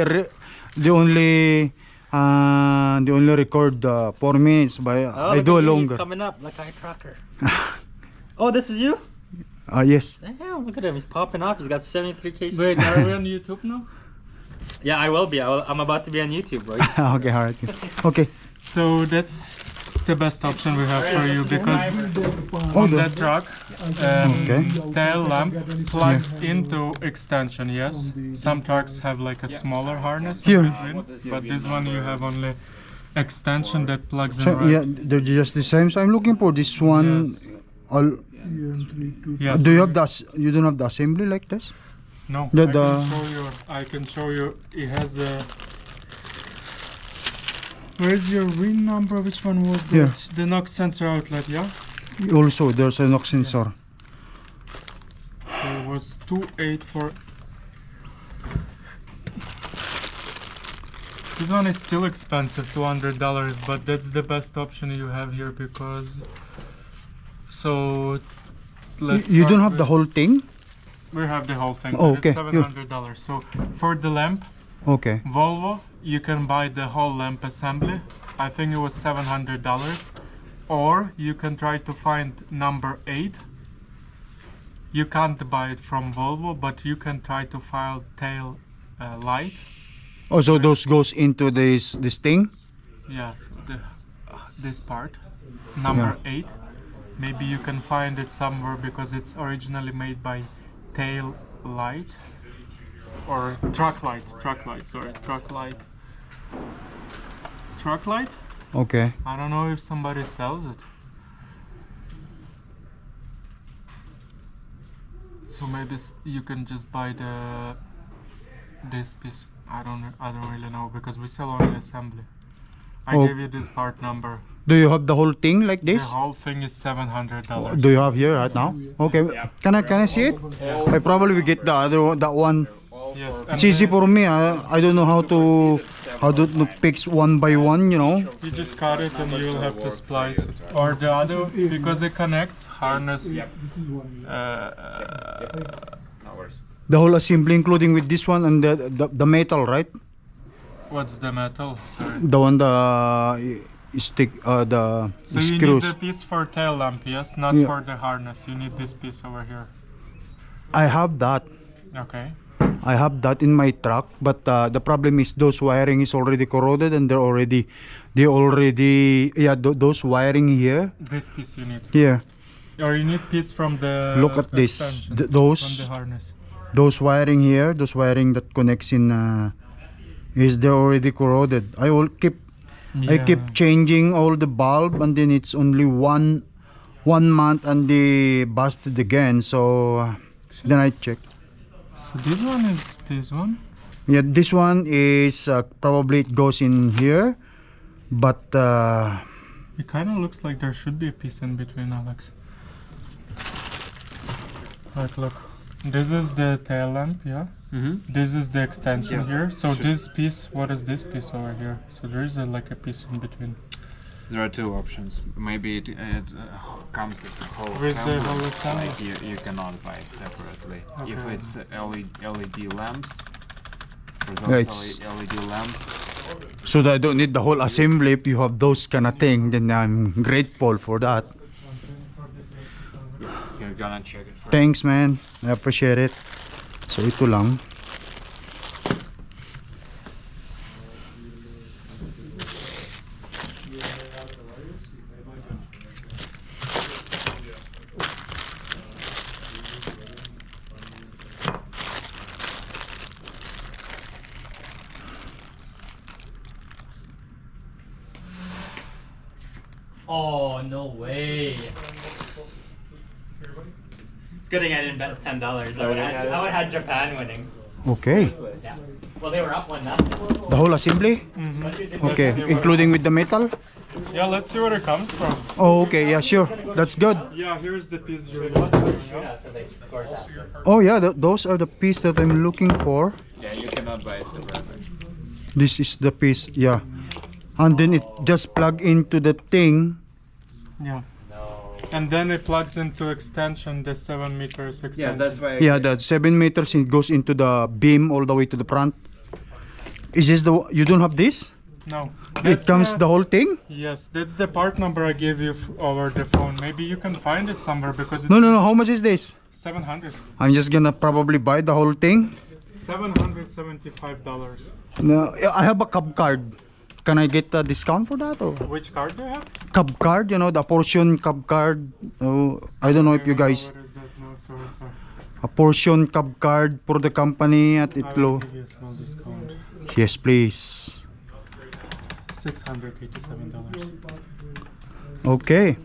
record 4 minutes. But I do longer. He's coming up, Lucky Trucker. Oh, this is you? Yes. Damn, look at him. He's popping off. He's got 73K. Wait, are we on YouTube now? Yeah, I will be. I'm about to be on YouTube, bro. Okay, alright. Okay. So that's the best option we have for you because Oh, on that truck, Okay. tail lamp plugs into extension. Yes, some trucks have like a smaller harness in between, but this one you have only extension that plugs in. So, Right. yeah, they're just the same. So I'm looking for this one. Yes. All. Yes. Do you have you don't have the assembly like this? No, The- I the- can show you. I can show you. It has a. Where's your VIN number? Which one was that? Yeah. The NOx sensor outlet, yeah? Also, there's a NOx sensor. So it was 284. This one is still expensive, $200, but that's the best option you have here because. So let's. You don't start have the with- whole thing? We have the whole thing. Oh, but it's okay. $700. So for the lamp, Okay. Volvo, you can buy the whole lamp assembly. I think it was $700. Or you can try to find number 8. You can't buy it from Volvo, but you can try to find tail light. Oh, so those goes into this thing? Yes, this part, number 8. Maybe you can find it somewhere because it's originally made by Tail Light or Truck Light. Truck Light. Okay. I don't know if somebody sells it. So maybe you can just buy this piece. I don't really know because we sell only assembly. I Oh. gave you this part number. Do you have the whole thing like The this? whole thing is $700. Do you have here right now? Okay. Can I see it? I probably will get the other one, that one. Yes. It's easy for me. I don't know how to fix one by one, you know. You just cut it and you will have to splice it. Or the other, because it connects harness. The whole assembly, including with this one and the metal, right? What's the metal? Sorry. The one the stick the So you need screws. the piece for tail lamp, yes? Not Yeah. for the harness. You need this piece over here. I have that. Okay. I have that in my truck, but the problem is those wiring is already corroded and those wiring here. This piece you need. Here, Or you need piece from the look at this. extension, from Those the harness. wiring here, those wiring that connects in is they already corroded. I keep changing all the bulb and then it's only one month and they busted again. So then I check. So this one is this one. Yeah, this one is probably it goes in here, but It kind of looks like there should be a piece in between, Alex. Like, look. This is the tail lamp, yeah? This is the extension here. So this piece, what is this piece over here? So there is like a piece in between. There are two options. Maybe it comes with the whole Where's the assembly. whole assembly? Like you cannot buy it separately. If Okay. it's LED lamps, for Yeah, those it's- LED lamps, so that I don't need the whole assembly. If you have those kind of thing, then I'm grateful for that. you're gonna check it first. Thanks, man. I appreciate it. So ito lang. Oh, no way. It's good thing I didn't bet $10. I would have had Japan winning. Okay. Yeah. Well, they were up 1-0. The whole assembly? Okay, including with the metal? Yeah, let's see where it comes from. Oh, okay. Yeah, sure. That's good. Yeah, here's the piece you're looking for. Yeah? After they scored that. Oh, yeah. Those are the piece that I'm looking for. Yeah, you cannot buy it separately. This is the piece. Yeah. And then it just plug into the thing. Yeah. And then it plugs into extension, the 7 meters extension. Yes, that's why. Yeah, the 7 meters, it goes into the beam all the way to the front. Is this you don't have this? No. It comes the whole thing? Yes, that's the part number I gave you over the phone. Maybe you can find it somewhere because it's No. How much is this? 700. I'm just gonna probably buy the whole thing. $775. No, I have a cab card. Can I get a discount for that? Or Which card do you have? cab card, the portion cab card. Oh, I don't know if you guys What is that? No, sorry. a portion cab card for the company at I will Itlo. give you a small discount. Yes, please. $687. Okay.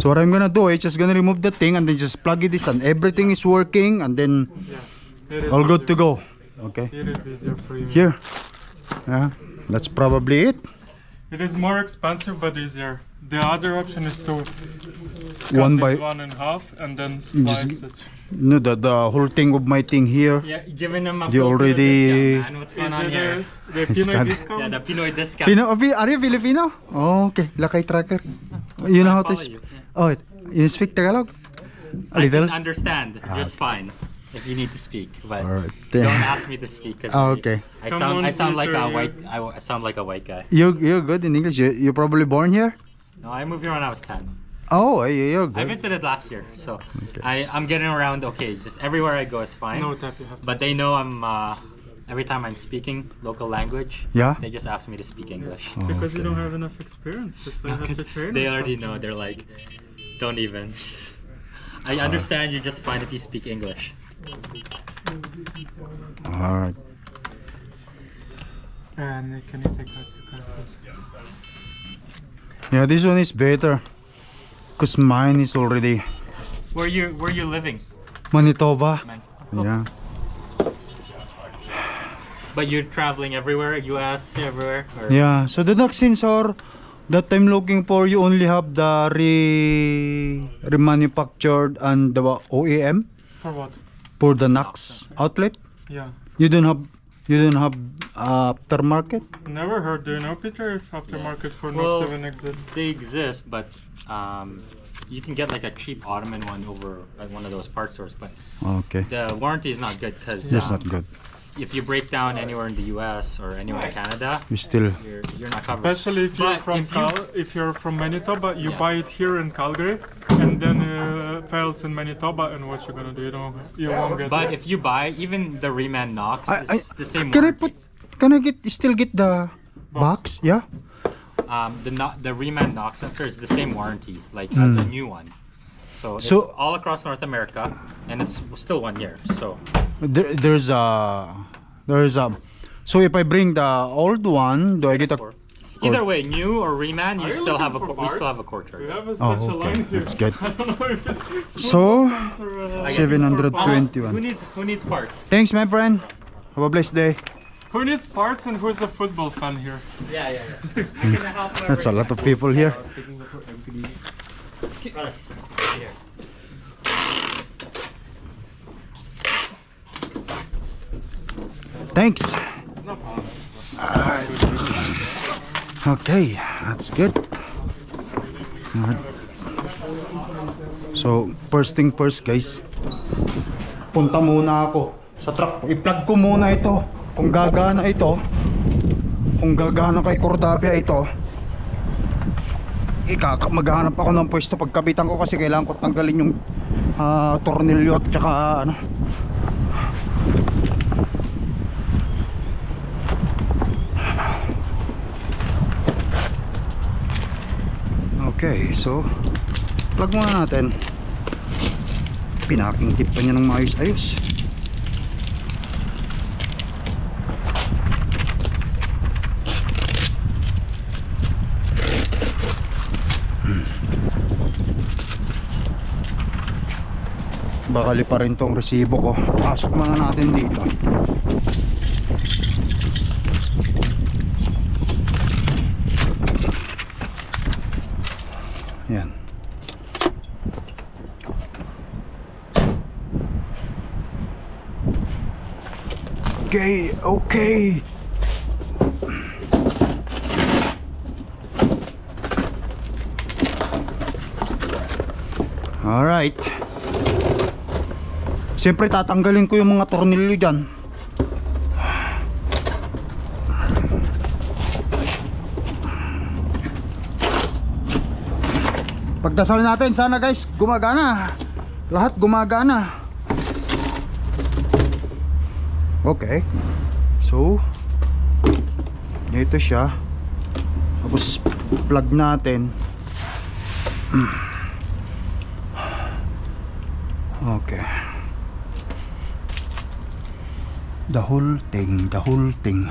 So what I'm gonna do is just gonna remove the thing and then just plug it this and everything is working and then It is all good to easier. go. Okay. It is easier for you. Here. Yeah. That's probably it. It is more expensive but easier. The other option is to cut One this by one in half and then splice it. no the whole thing of my thing here. Yeah, giving them a You Filipino already- discount, man. What's going Is on it here? the It's Pinoy kind- discount? Yeah, the Pinoy discount. Are you Filipino? Oh, okay. Lakay tracker. You know how to follow you, Oh, you speak Tagalog? A I little? can understand just fine if you need to speak, but Alright. don't ask me to speak because Okay. I Come on, sound like Peter, a you- white I sound like a white guy. You're good in English. You're probably born here? No, I moved here when I was 10. Oh, you're I good. visited last year, so I'm getting around okay. Just everywhere I go is fine. No tap, you have to. But they know I'm every time I'm speaking local language, Yeah? they just ask me to speak English. Because you don't have enough experience. That's why you have Because to train they us already faster. know. They're like, don't even. I understand you're just fine if you speak English. Alright. And can you take out your card, please? Yeah, this one is better. Because mine is already Where you living? Manitoba. Yeah. But you're traveling everywhere, U.S. everywhere. Or? Yeah. So the next sensor that I'm looking for, you only have the remanufactured and the OEM For what? for the NAX outlet. Yeah. You don't have aftermarket. Never heard. Do you know, Peter, if aftermarket for Well, Note 7 exists? They exist, but you can get like a cheap Ottoman one over at one of those parts stores. But Okay. the warranty is not good because That's not good. if you break down anywhere in the U.S. or anywhere in Canada, You still. you're not covered. Especially if you're But from if you're from Manitoba, you buy it here in Calgary, and then fails in Manitoba, and what you're gonna do? You won't get But it. if you buy even the Reman Knox, it's the same Can I warranty. Can I still get the box? Yeah. The Reman Knox sensor is the same warranty, like as a new one. So it's So- all across North America, and it's still 1 year. So There's a. So if I bring the old one, do I get a? either way, new or Reman, Are you you still have a looking for you still parts? have a core charge. We have Oh, such a okay. line here. That's good. I don't know if it's So I get it. 721. Who needs parts? Thanks, my friend. Have a blessed day. Who needs parts and who's a football fan here? Yeah. I'm gonna help That's a lot of people here. Thanks. Alright. Okay, that's good. Alright. So, first thing first, guys. Punta muna ako sa truck. I-plug ko muna ito. Kung gagana ito, kung gagana kay Cordapia ito, maghahanap ako ng pwesto pagkabitan ko kasi kailangan ko tanggalin yung tornilyo at saka ano. Okay, so plug muna natin. Pinaking tip pa niya ng maayos-ayos. Bakali pa rin tong resibo ko. Pasok muna natin dito. Yan. Okay, okay. Alright. Siyempre tatanggalin ko yung mga tornilyo dyan. Pagdasal natin sana guys gumagana. Lahat gumagana. Okay. So ito siya. Tapos plug natin. Okay. The whole thing.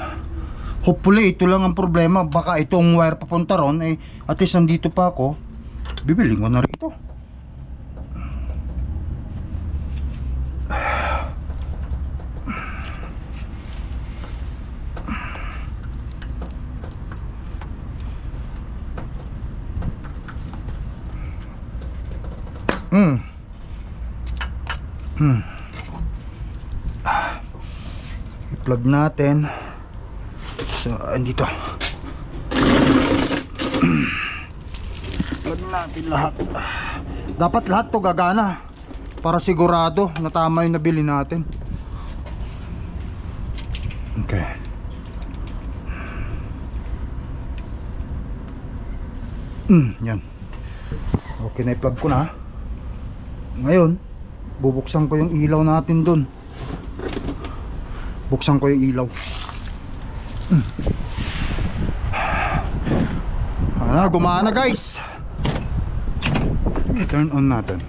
Hopefully ito lang ang problema. Baka itong wire papunta ron at least nandito pa ako. Bibiling ko na rito. I-plug natin. So, andito. Plug natin lahat. Dapat lahat to gagana para sigurado na tama yung nabili natin. Okay. Yan. Okay na, i-plug ko na. Ngayon, bubuksan ko yung ilaw natin dun. Buksan ko yung ilaw. Gumana guys. Turn on natin.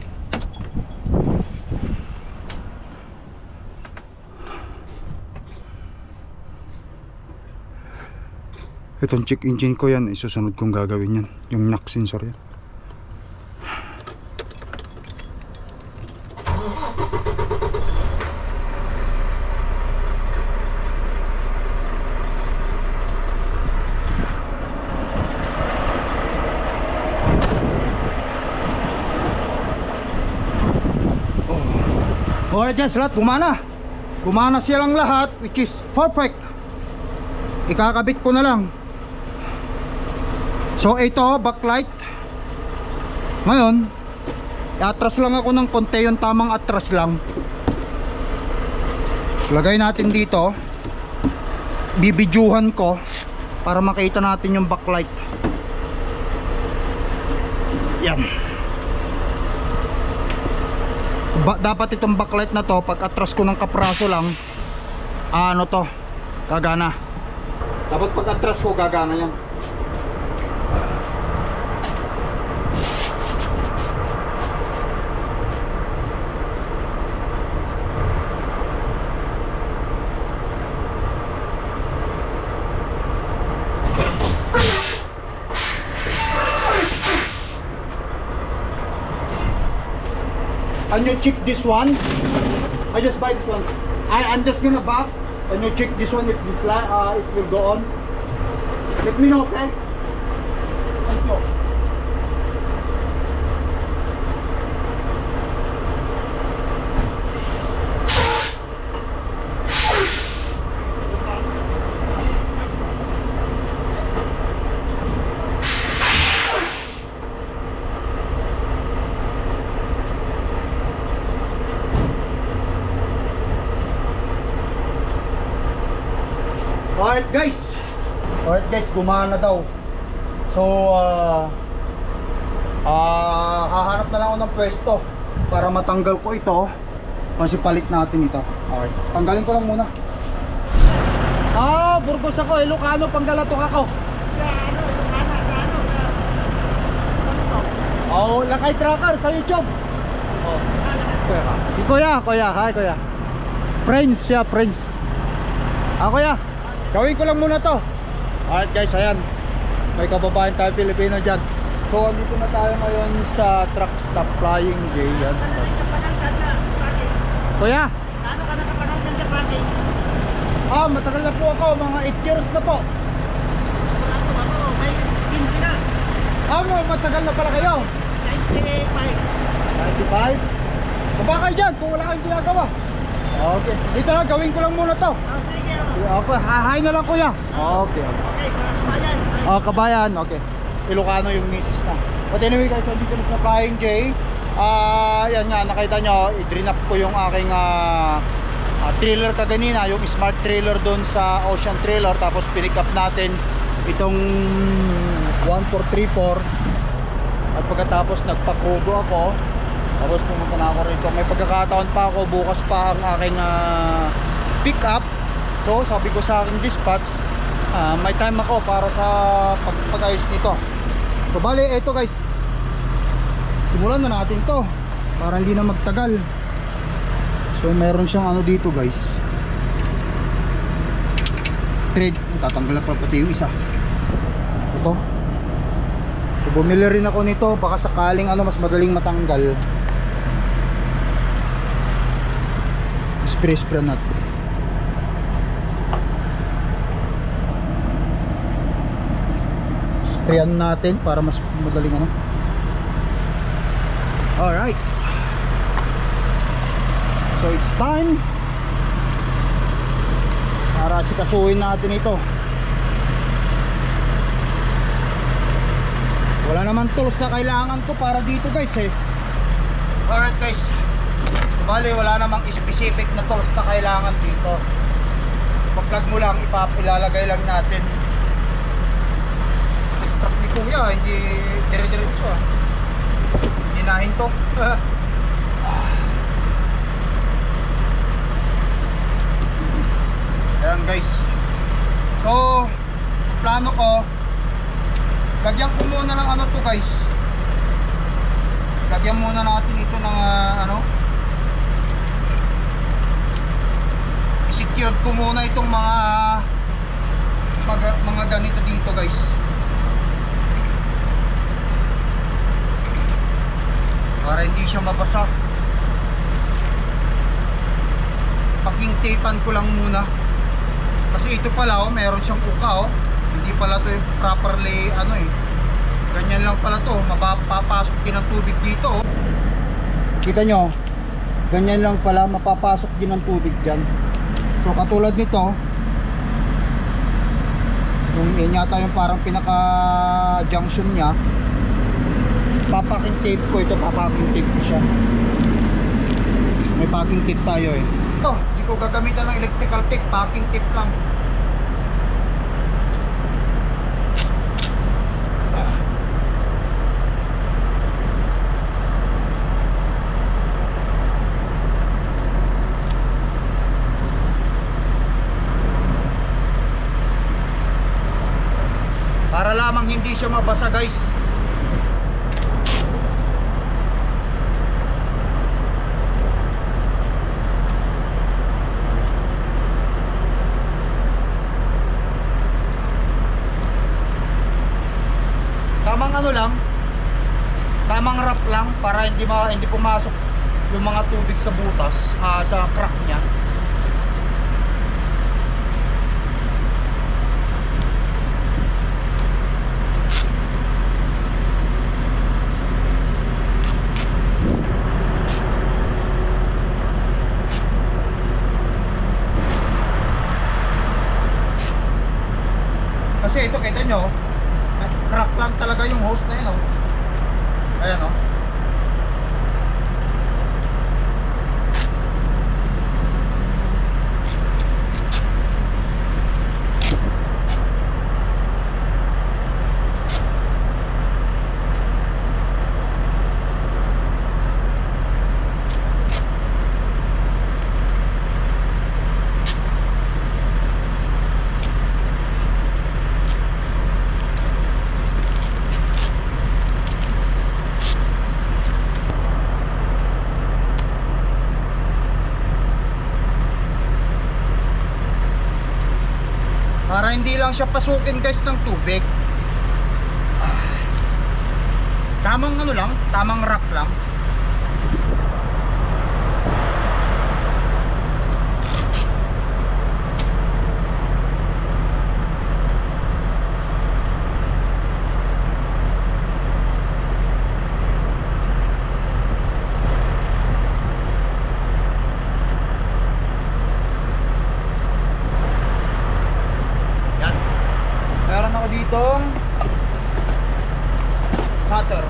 Itong check engine ko yan, isusunod kong gagawin yan. Yung knock sensor yan. Alright guys, lahat gumana silang lahat, which is perfect. Ikakabit ko na lang. So ito, backlight. Ngayon, atras lang ako ng konti, yung tamang atras lang. Lagay natin dito. Bibidyuhan ko para makita natin yung backlight. Yan. Dapat itong backlight na to, pag atras ko ng kapraso lang, ano to, gagana. Dapat pag atras ko, gagana yan. Can you check this one? I just buy this one. I'm just gonna back. Can you check this one if this it will go on? Let me know, okay? Thank you. Alright guys, gumana daw. So hahanap na lang ako ng pwesto para matanggal ko ito. Kasi palit natin ito. Alright, tanggalin ko lang muna. Burgos ako, Ilocano, Panggalatok ako. Lakay Tracker sa YouTube. Si Kuya, hi Kuya. Friends siya, friends. Kuya, gawin ko lang muna to. Alright guys, ayan. May kababayan tayo Pilipino dyan. So andito na tayo ngayon sa truck stop Flying J. Yan. Kuya, Ano ka nakapanood ng tracking? matagal na po ako, mga 8 years na po. Ako, may 15 na. Matagal na pala kayo. 95. 95? Baba kayo dyan kung wala kayong ginagawa. Okay, dito na, gawin ko lang muna to. Sige. Okay, hi na lang kuya. Okay. Okay, kabayan. Kabayan, okay. Ilocano yung misis na. But anyway guys, dito na sa Flying J. Yan nga, nakita nyo, i-drain up ko yung aking trailer kaganina, yung smart trailer doon sa Ocean Trailer. Tapos pinick up natin itong 1434. At pagkatapos nagpa-crudo ako. Tapos pumunta na ako rito. May pagkakataon pa ako, bukas pa ang aking pick up. So sabi ko sa aking dispatch, may time ako para sa pag-ayos nito. So bali, eto guys, simulan na natin to para hindi na magtagal. So meron siyang ano dito guys, thread. Tatanggal na pa pati yung isa. Ito So, bumili rin ako nito, baka sakaling mas madaling matanggal. Spray natin. Sprayan natin para mas madaling Alright. So it's time para sikasuhin natin ito. Wala naman tools na kailangan ko para dito guys Alright guys. So bali wala namang specific na tools na kailangan dito. Pag-plug mo lang, ilalagay lang natin. Truck ni kuya, hindi dire-diretso hinahin to. Ayan guys. So plano ko, lagyan ko muna ng to guys. Lagyan muna natin ito ng i-secure ko muna itong mga ganito dito guys. Para hindi siya mabasa. Packing tapean ko lang muna. Kasi ito pala meron siyang uka Hindi pala to properly ganyan lang pala to. Mapapasok din ang tubig dito Kita nyo, ganyan lang pala, mapapasok din ang tubig dyan. So katulad nito, yung yata yung parang pinaka junction nya, papacking tape ko ito, papacking tape ko siya. May packing tape tayo Ito, hindi ko gagamitan ng electrical tape, packing tape lang. Para lamang hindi siya mabasa guys. Tamang lang, tamang wrap lang para hindi pumasok yung mga tubig sa butas, sa crack niya. Kasi ito kita nyo, crack lang talaga yung hose na yun Ayan para hindi lang siya pasukin guys ng tubig. Tamang lang, tamang wrap lang. Meron ako ditong cutter.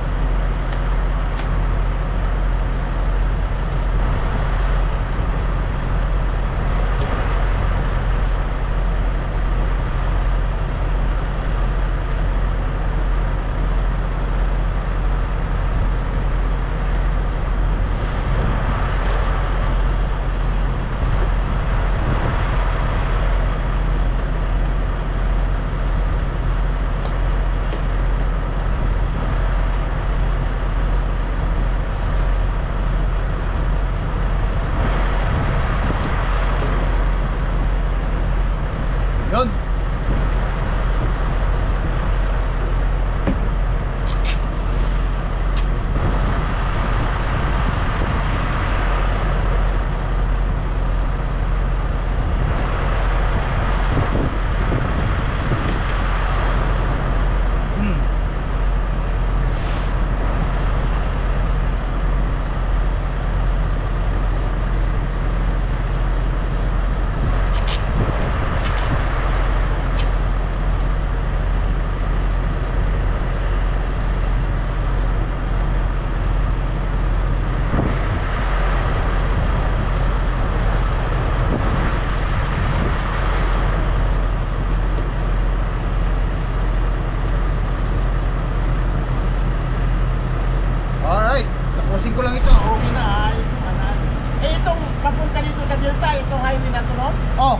pupunta itong highway na to, no? Oh,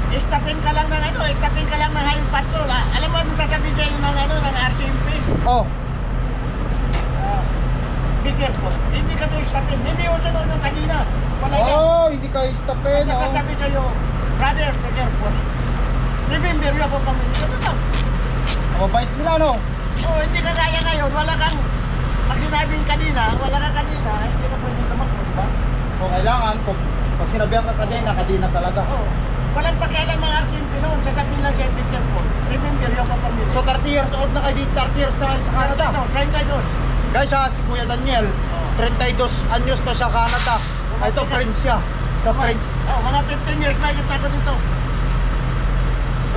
Istapin ka lang ng highway patrol, ha? Alam mo anong sasabihin sa'yo ng ng RCMP? oh. Be careful. Hindi ka to istapin. Hindi yung sunod yung kanina. Wala yan. Oh, hindi kayo stopin, oh. Sasabi sa'yo, brother, be careful. Remember, you have a family. Ano lang? Mabait nila, no? Oh, hindi ka kaya ngayon. Wala kang, pag sinabing kanina, hindi ka pwede tumakbo, di ba? O kailangan, pag sinabihan ka kadina talaga. Oh. Walang pakialam mga RCMP noon. Sasabihin lang siya, be careful. Remember, you have a family. So 30 years old na kayo dito, 30 years na kayo sa Canada. Ito, 32. Guys ha, si Kuya Daniel, 32 anyos na siya Canada. Ito, French siya. Sa French. Oh, mga 15 years na kita ko dito.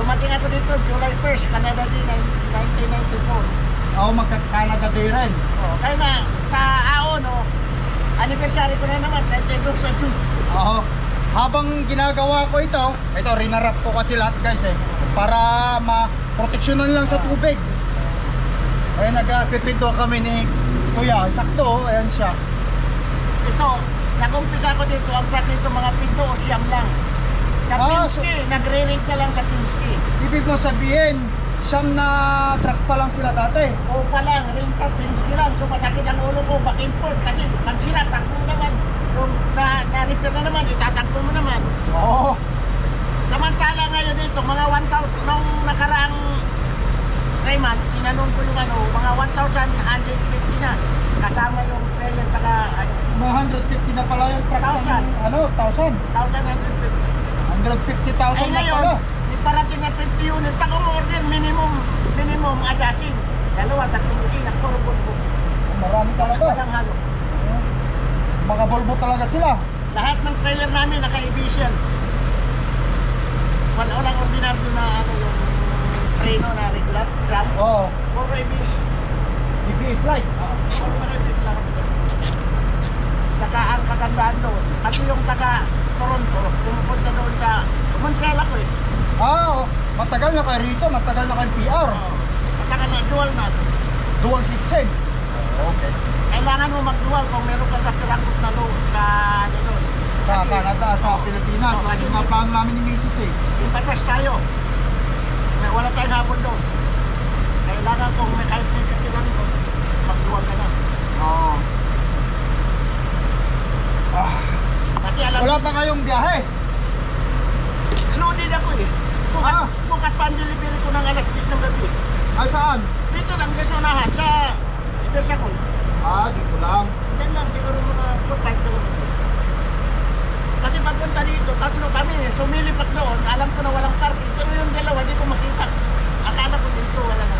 Dumating ako dito, July 1st, Canada Day, 1994. Ako magka-Canada Day rin. Oh, kaya nga, sa AO, no, anniversary ko na naman, 32 sa June. Oo. Habang ginagawa ko ito, rinarap ko kasi lahat guys para ma-proteksyonan lang sa tubig. Kaya nagpipinto kami ni Kuya, sakto, ayan siya. Ito, nag-umpisa ko dito, ang truck dito mga pinto o siyam lang. Sa Pinsky, nagre-rate na lang sa Pinsky. Ibig mo sabihin, siyam na truck pa lang sila dati. O pa lang, renta, Pinsky lang. So masakit ang ulo ko, back-import. Kasi pag sila, takbo naman. Kung na-repair na naman, itatakbo mo naman. Oo. Samantala ngayon dito, mga 1,000, nung nakaraang 3 months, tinanong ko yung mga 1,150 na. Kasama yung trailer, saka Mga 150 na pala yung truck. 1,000. 1,000? 150,000 Ay na ngayon, pala. iparating na 50 unit. Pag umorder, minimum adjusting. 2-3 usina, puro bulbo. Marami talaga. Walang halo. Mga Volvo talaga sila. Lahat ng trailer namin naka-Ebisian. Walang ordinaryo na yung treno na regular, tram. Oo. Puro Ebis. EBS light. Puro Ebis lang. Saka ang kagandaan doon, kasi yung taga Toronto, pumupunta doon sa Montreal ako eh. Oo. Matagal na kayo rito, matagal na kayo PR. Matagal na, dual na. Dual citizen. Okay. Kailangan mo mag-dual kung meron ka kapirangkot na doon Sa Canada, sa Pilipinas. Lagi mga plano namin ni Mrs. Ipatas tayo. Wala tayong habol doon. Kailangan kung may kahit may kapirangkot, mag-dual ka na. Oo. Kasi alam Wala pa kayong biyahe. loaded ako eh. Bukas pa ang delivery ko ng alas 10 ng gabi. Ay saan? Dito lang, dito unahan, sa Ibersa ko. Dito lang. Diyan lang, siguro mga 4-5 kilometers. Kasi pagpunta dito, 3 kami, sumilipat doon, alam ko na walang parking. Pero yung dalawa, di ko makita. Akala ko dito, wala na.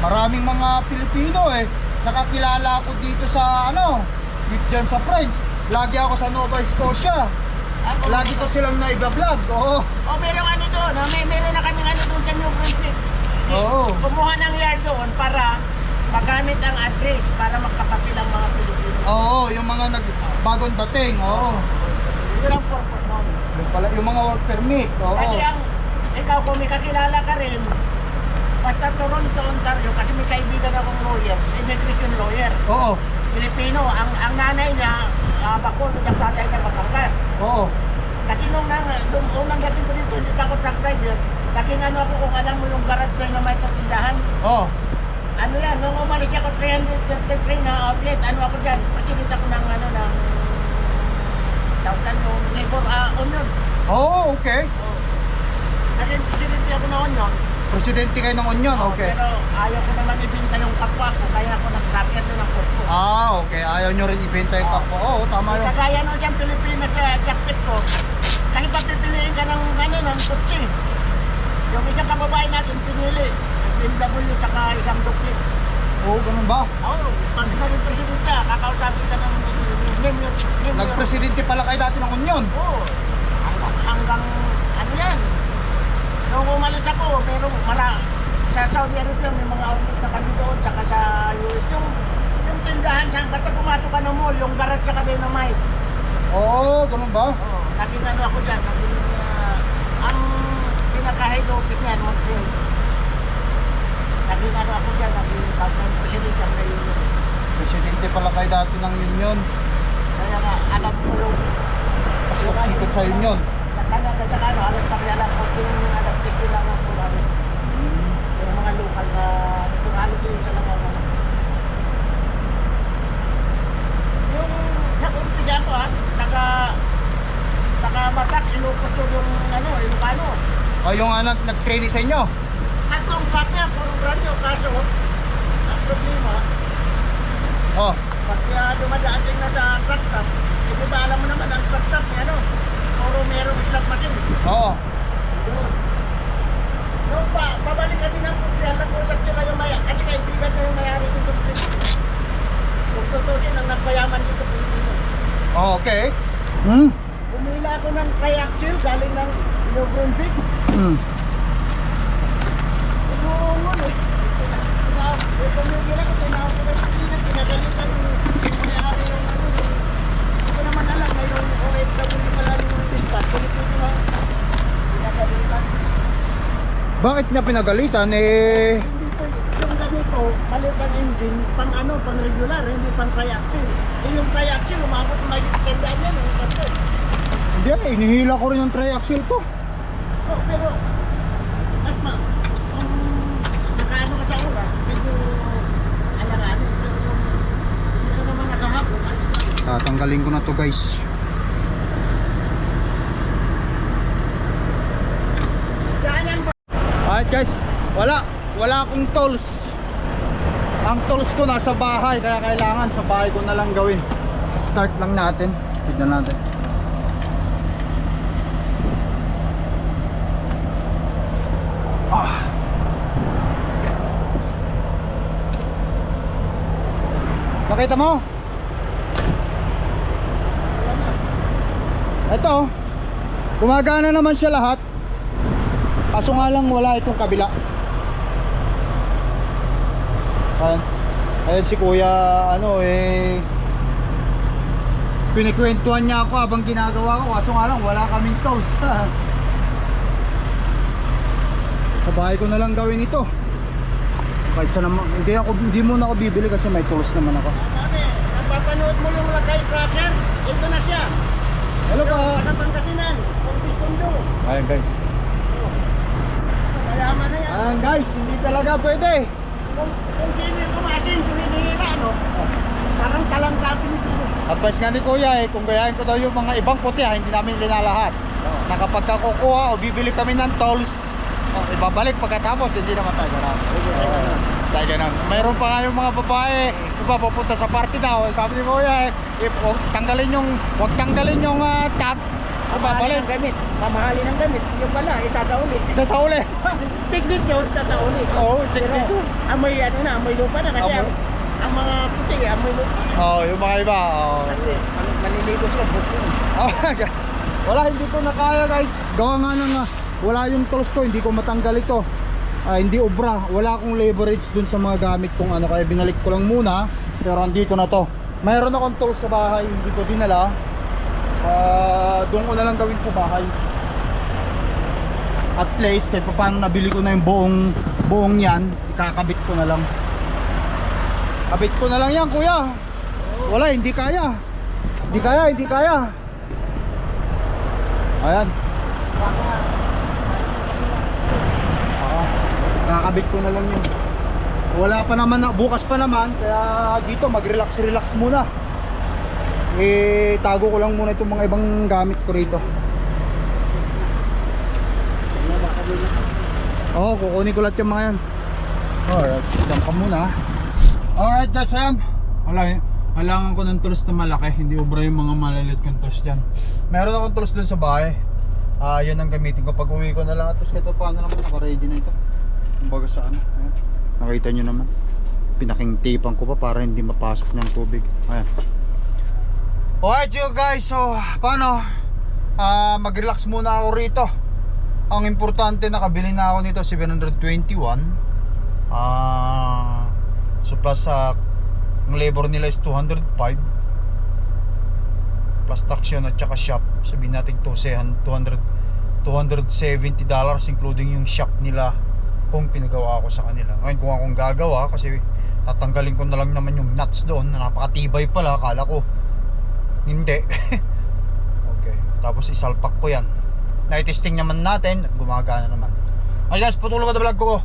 Maraming mga Pilipino nakakilala ako dito sa dyan sa French. Lagi ako sa Nova Scotia. Lagi ko silang naiba-vlog. Oo. Merong doon, meron na kami doon sa New Brunswick. Oo. Kumuha ng yard doon para magamit ang address para magkapapil ang mga Pilipino. Oo, yung mga bagong dating. Oo. Yun ang purpose mo. Yung mga work permit. Oo. Kasi ikaw kung may kakilala ka rin, basta Toronto, Ontario, kasi may kaibigan akong lawyer, immigration lawyer. Oo. Pilipino, ang nanay niya, Bacol, yung tatay niya Batangas. Oo. Kasi nung unang dating ko dito, hindi pa ako truck driver, laging ako kung alam mo yung garage na may tindahan. Oo. Ano yan, nung umalis ako 333 na outlet, ako dyan, pasilita ko ng tawag yung labor union. Oh, okay. Kasi pasilita ako na union. Presidente kayo ng union, okay. Pero ayaw ko naman ibinta yung kapwa ko, kaya ako nag-tracker doon ang kapwa. Okay. Ayaw nyo rin ibenta yung kapwa. Oo, tama yun. Kagaya nung siyang Pilipinas sa jacket ko, kasi papipiliin ka ng kutsi. Yung isang kababae natin, pinili. BMW tsaka isang duplex. Oo, ganun ba? Oo, pag naging presidente, kakausapin ka ng Nag-presidente pala kayo dati ng union? Oo. Hanggang, yan. Nung umalis ako, sa Saudi Arabia, may mga outlet na kami doon, tsaka sa US. Yung tindahan, basta pumato ka ng mall, yung garage tsaka dynamite. Oo, ganun ba? Oo, naging ako dyan, ang pinaka-head office niyan, Montreal. Naging ako dyan, naging presidente ng union. Presidente pala kayo dati ng union. Kaya nga, alam ko yung... Kasi kapsikat sa union. Tsaka ano, alam pa rin alam ko yung tigil lang ako namin. Yung mga lokal na kung ano yung sa lang ako. Yung nag-umpisa ko taga-Batak, inupot yung ano, Ilocano. O yung nag-training sa inyo? Tatlong truck niya, puro brand new, kaso ang problema, Oh. pag dumadaan din na sa truck stop, eh di ba alam mo naman ang truck stop ano, puro merong slot machine. Oo. Doon. Nung pabalik kami ng Montreal, nag-usap sila yung maya, kasi kaibigan niya yung mayari dito. Kung totoo din ang nagpayaman dito, Pilipino. Oh, okay. Bumila ako ng triaxle galing ng New Brunswick. Umuungon eh. Tumigil ako, tinawag ko ng Pilipinas, pinagalitan yung mayari yung ano. Hindi ko naman alam, mayroong OFW pala yung dispatch. Pilipino ha. Pinagalitan. Bakit niya pinagalitan eh? Hindi po, yung ganito, malit ang engine, pang ano, pang regular, hindi pang triaxle. Yung triaxle, umabot may tandaan yan, yung kasi. Hindi, inihila ko rin ang triaxle ko. Oh, pero, at kung nakaano ka sa ura, medyo alanganin, pero kung hindi ka naman nakahabol, ayos lang. Tatanggalin ko na to guys. Saan yan ba? Alright guys, wala akong tools. Ang tools ko nasa bahay, kaya kailangan sa bahay ko na lang gawin. Start lang natin. Tignan natin. Nakita mo? Ito, gumagana naman siya lahat. Kaso nga lang wala itong kabila. Ayan si kuya, pinikwentuhan niya ako habang ginagawa ko. Kaso nga lang wala kaming tools. Sa bahay ko na lang gawin ito. Kaysa naman, hindi muna ako bibili kasi may tools naman ako. Sabi, napapanood mo yung Lakay Tracker, ito na siya. Hello pa. Sa Pangasinan, kung Bistondo. Ayan guys. Mayaman na yan. Ayan guys, hindi talaga pwede. Kung sino yung kumasin, tuminihila, no? Parang talangka Pilipino. Advice nga ni kuya kung gayahin ko daw yung mga ibang puti hindi namin linalahat. Na kapag kukuha o bibili kami ng tools, ibabalik pagkatapos, hindi naman tayo ganun. Tayo ganun. Mayroon pa nga yung mga babae, iba pupunta sa party daw. Sabi ni kuya huwag tanggalin yung tag. Mamahalin ng gamit. Mamahalin ng gamit. Yung pala, isatauli. Isasauli. Signature, isatauli. Oo, signature. Amoy lupa na kasi ang mga puti, amoy lupa. Yung mga iba. Kasi maniligo sila, bukong. Wala, hindi ko na kaya guys. Gawa nga nang wala yung tools ko, hindi ko matanggal ito. Hindi obra, wala akong leverage dun sa mga gamit kong kaya binalik ko lang muna. Pero andito na to. Mayroon akong tools sa bahay, hindi ko dinala. Doon ko na lang gawin sa bahay. At least kahit paano nabili ko na yung buong yan, ikakabit ko na lang. Kabit ko na lang yan kuya. Wala, hindi kaya. Hindi kaya. Ayan. Kakabit ko na lang yun. Wala pa naman, bukas pa naman. Kaya dito mag-relax muna. Tago ko lang muna itong mga ibang gamit ko rito. Kukunin ko lahat yung mga yan. Alright, dyan ka muna. Alright guys, kailangan ko ng tools na malaki. Hindi obra yung mga malalit kong tools dyan. Meron akong tools dun sa bahay. Yun ang gamitin ko pag uwi ko na lang. At kahit paano naman naka-ready na ito. Kumbaga saan. Ayan. Nakita nyo naman. Pinaking-tapean ko pa para hindi mapasok ng tubig. Ayan. Alright you guys, so paano? Mag-relax muna ako rito. Ang importante, nakabili na ako nito 721. So plus ang labor nila is 205 plus tax yun at saka shop. Sabihin natin $270 including yung shop nila kung pinagawa ako sa kanila. Ngayon kung akong gagawa, kasi Tatanggalin ko na lang naman yung nuts doon na napakatibay pala, akala ko hindi. Okay, tapos isalpak ko yan. Na-testing naman natin at gumagana naman. Okay guys, patuloy ko na vlog ko.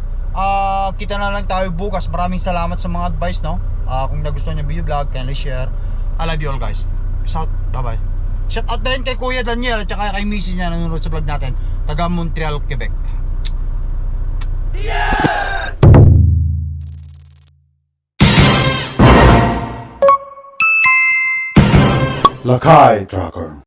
Kita na lang tayo bukas. Maraming salamat sa mga advice, no? Kung nagustuhan niyo video vlog, kindly share. I love you all guys. Peace out, bye bye. Shout out din kay Kuya Daniel at saka kay Missy niya nanonood sa vlog natin, taga Montreal, Quebec. Lakai Tracker.